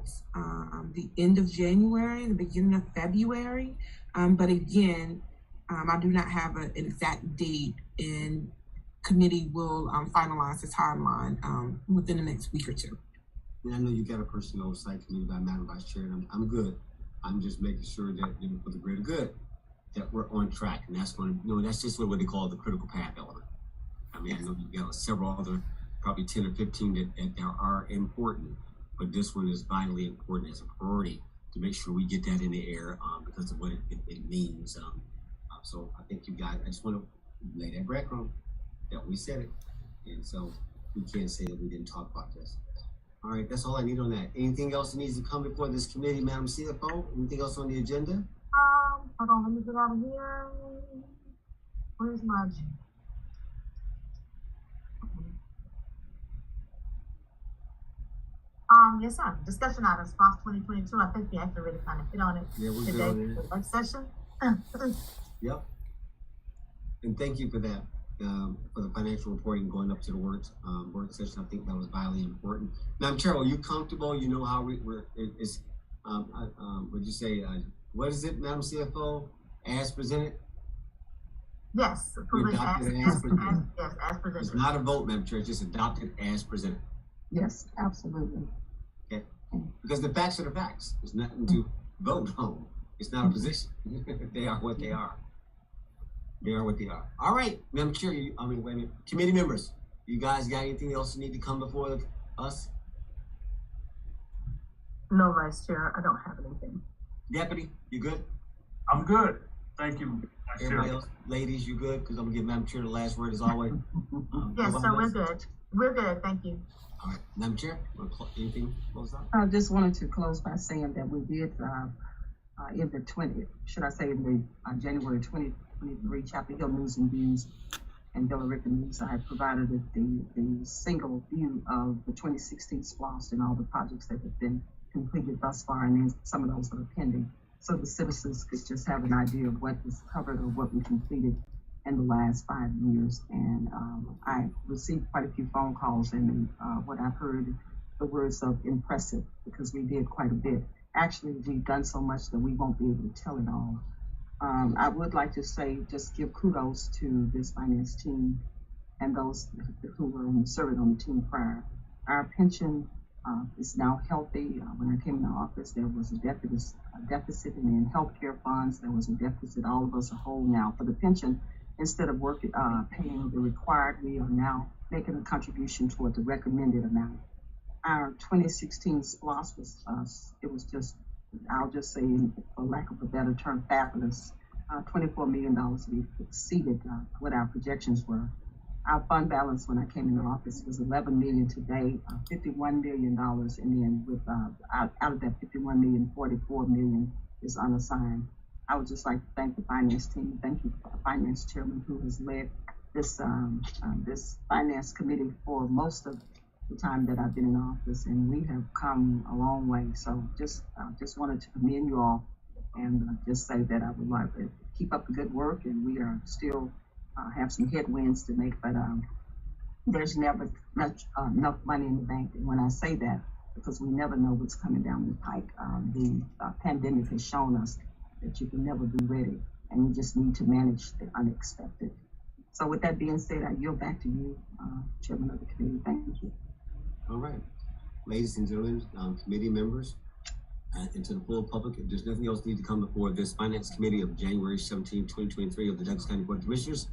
the end of January, the beginning of February. But again, I do not have an exact date, and committee will finalize the timeline within the next week or two. And I know you got a personal oversight committee by Madam Vice Chair, and I'm good. I'm just making sure that for the greater good, that we're on track, and that's going to, that's just what they call the critical path element. I mean, I know you got several other, probably 10 or 15 that are important, but this one is vitally important as a priority to make sure we get that in the air because of what it means. So I think you guys, I just want to lay that breadcrumb that we said it, and so we can't say that we didn't talk about this. All right, that's all I need on that. Anything else that needs to come before this committee, Madam CFO? Anything else on the agenda? Hold on, let me get out of here. Where's my yes, sir. Discussion items, SPLOST 2022. I think we actually really kind of hit on it Yeah, we're good today. on it. The next session. Yep. And thank you for that, for the financial reporting going up to the work session. I think that was vitally important. Madam Chair, are you comfortable? You know how would you say, what is it, Madam CFO, as presented? Yes, approving adopted as as presented. yes, as It's presented. not a vote, Madam Chair, it's just adopted as presented. Yes, absolutely. Okay? Because the facts are the facts. There's nothing to vote on. It's not a position. They are what they are. They are what they are. All right, Madam Chair, wait a minute. Committee members, you guys got anything else that need to come before us? No, Vice Chair, I don't have anything. Deputy, you good? I'm good. Thank you. Vice Chair. Everybody else, ladies, you good? Because I'm gonna give Madam Chair the last word as always. Yes, Nobody sir, we're else? good. We're good, thank you. All right, Madam Chair, anything close out? I just wanted to close by saying that we did, in the January 2023 Chapel Hill News and Views and Billerica News, I provided the single view of the 2016 SPLOST and all the projects that have been completed thus far, and then some of those that are pending. So the citizens could just have an idea of what was covered or what we completed in the last 5 years. And I received quite a few phone calls, and what I've heard, the words of impressive, because we did quite a bit. Actually, we've done so much that we won't be able to tell it all. I would like to say, just give kudos to this finance team and those who were serving on the team prior. Our pension is now healthy. When I came into office, there was a deficit in healthcare funds. There was a deficit. All of us are whole now. For the pension, instead of paying the required, we are now making a contribution toward the recommended amount. Our 2016 SPLOST was just, I'll just say, for lack of a better term, fabulous. $24 million, we exceeded what our projections were. Our fund balance when I came into office was $11 million today, $51 million, and then with out of that $51 million, $44 million is unassigned. I would just like to thank the finance team. Thank you, Finance Chairman, who has led this this finance committee for most of the time that I've been in office, and we have come a long way. So just wanted to commend you all, and just say that I would like to keep up the good work, and we are still have some headwinds to make, but there's never enough money in the bank. And when I say that, because we never know what's coming down the pike, the pandemic has shown us that you can never be ready, and you just need to manage the unexpected. So with that being said, I yield back to you, Chairman of the committee. Thank you. All right, ladies and gentlemen, committee members, and to the full public, if there's nothing else need to come before this Finance Committee of January 17, 2023 of the Douglas County Board of Commissioners,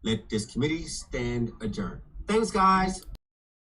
let this committee stand adjourned. Thanks, guys.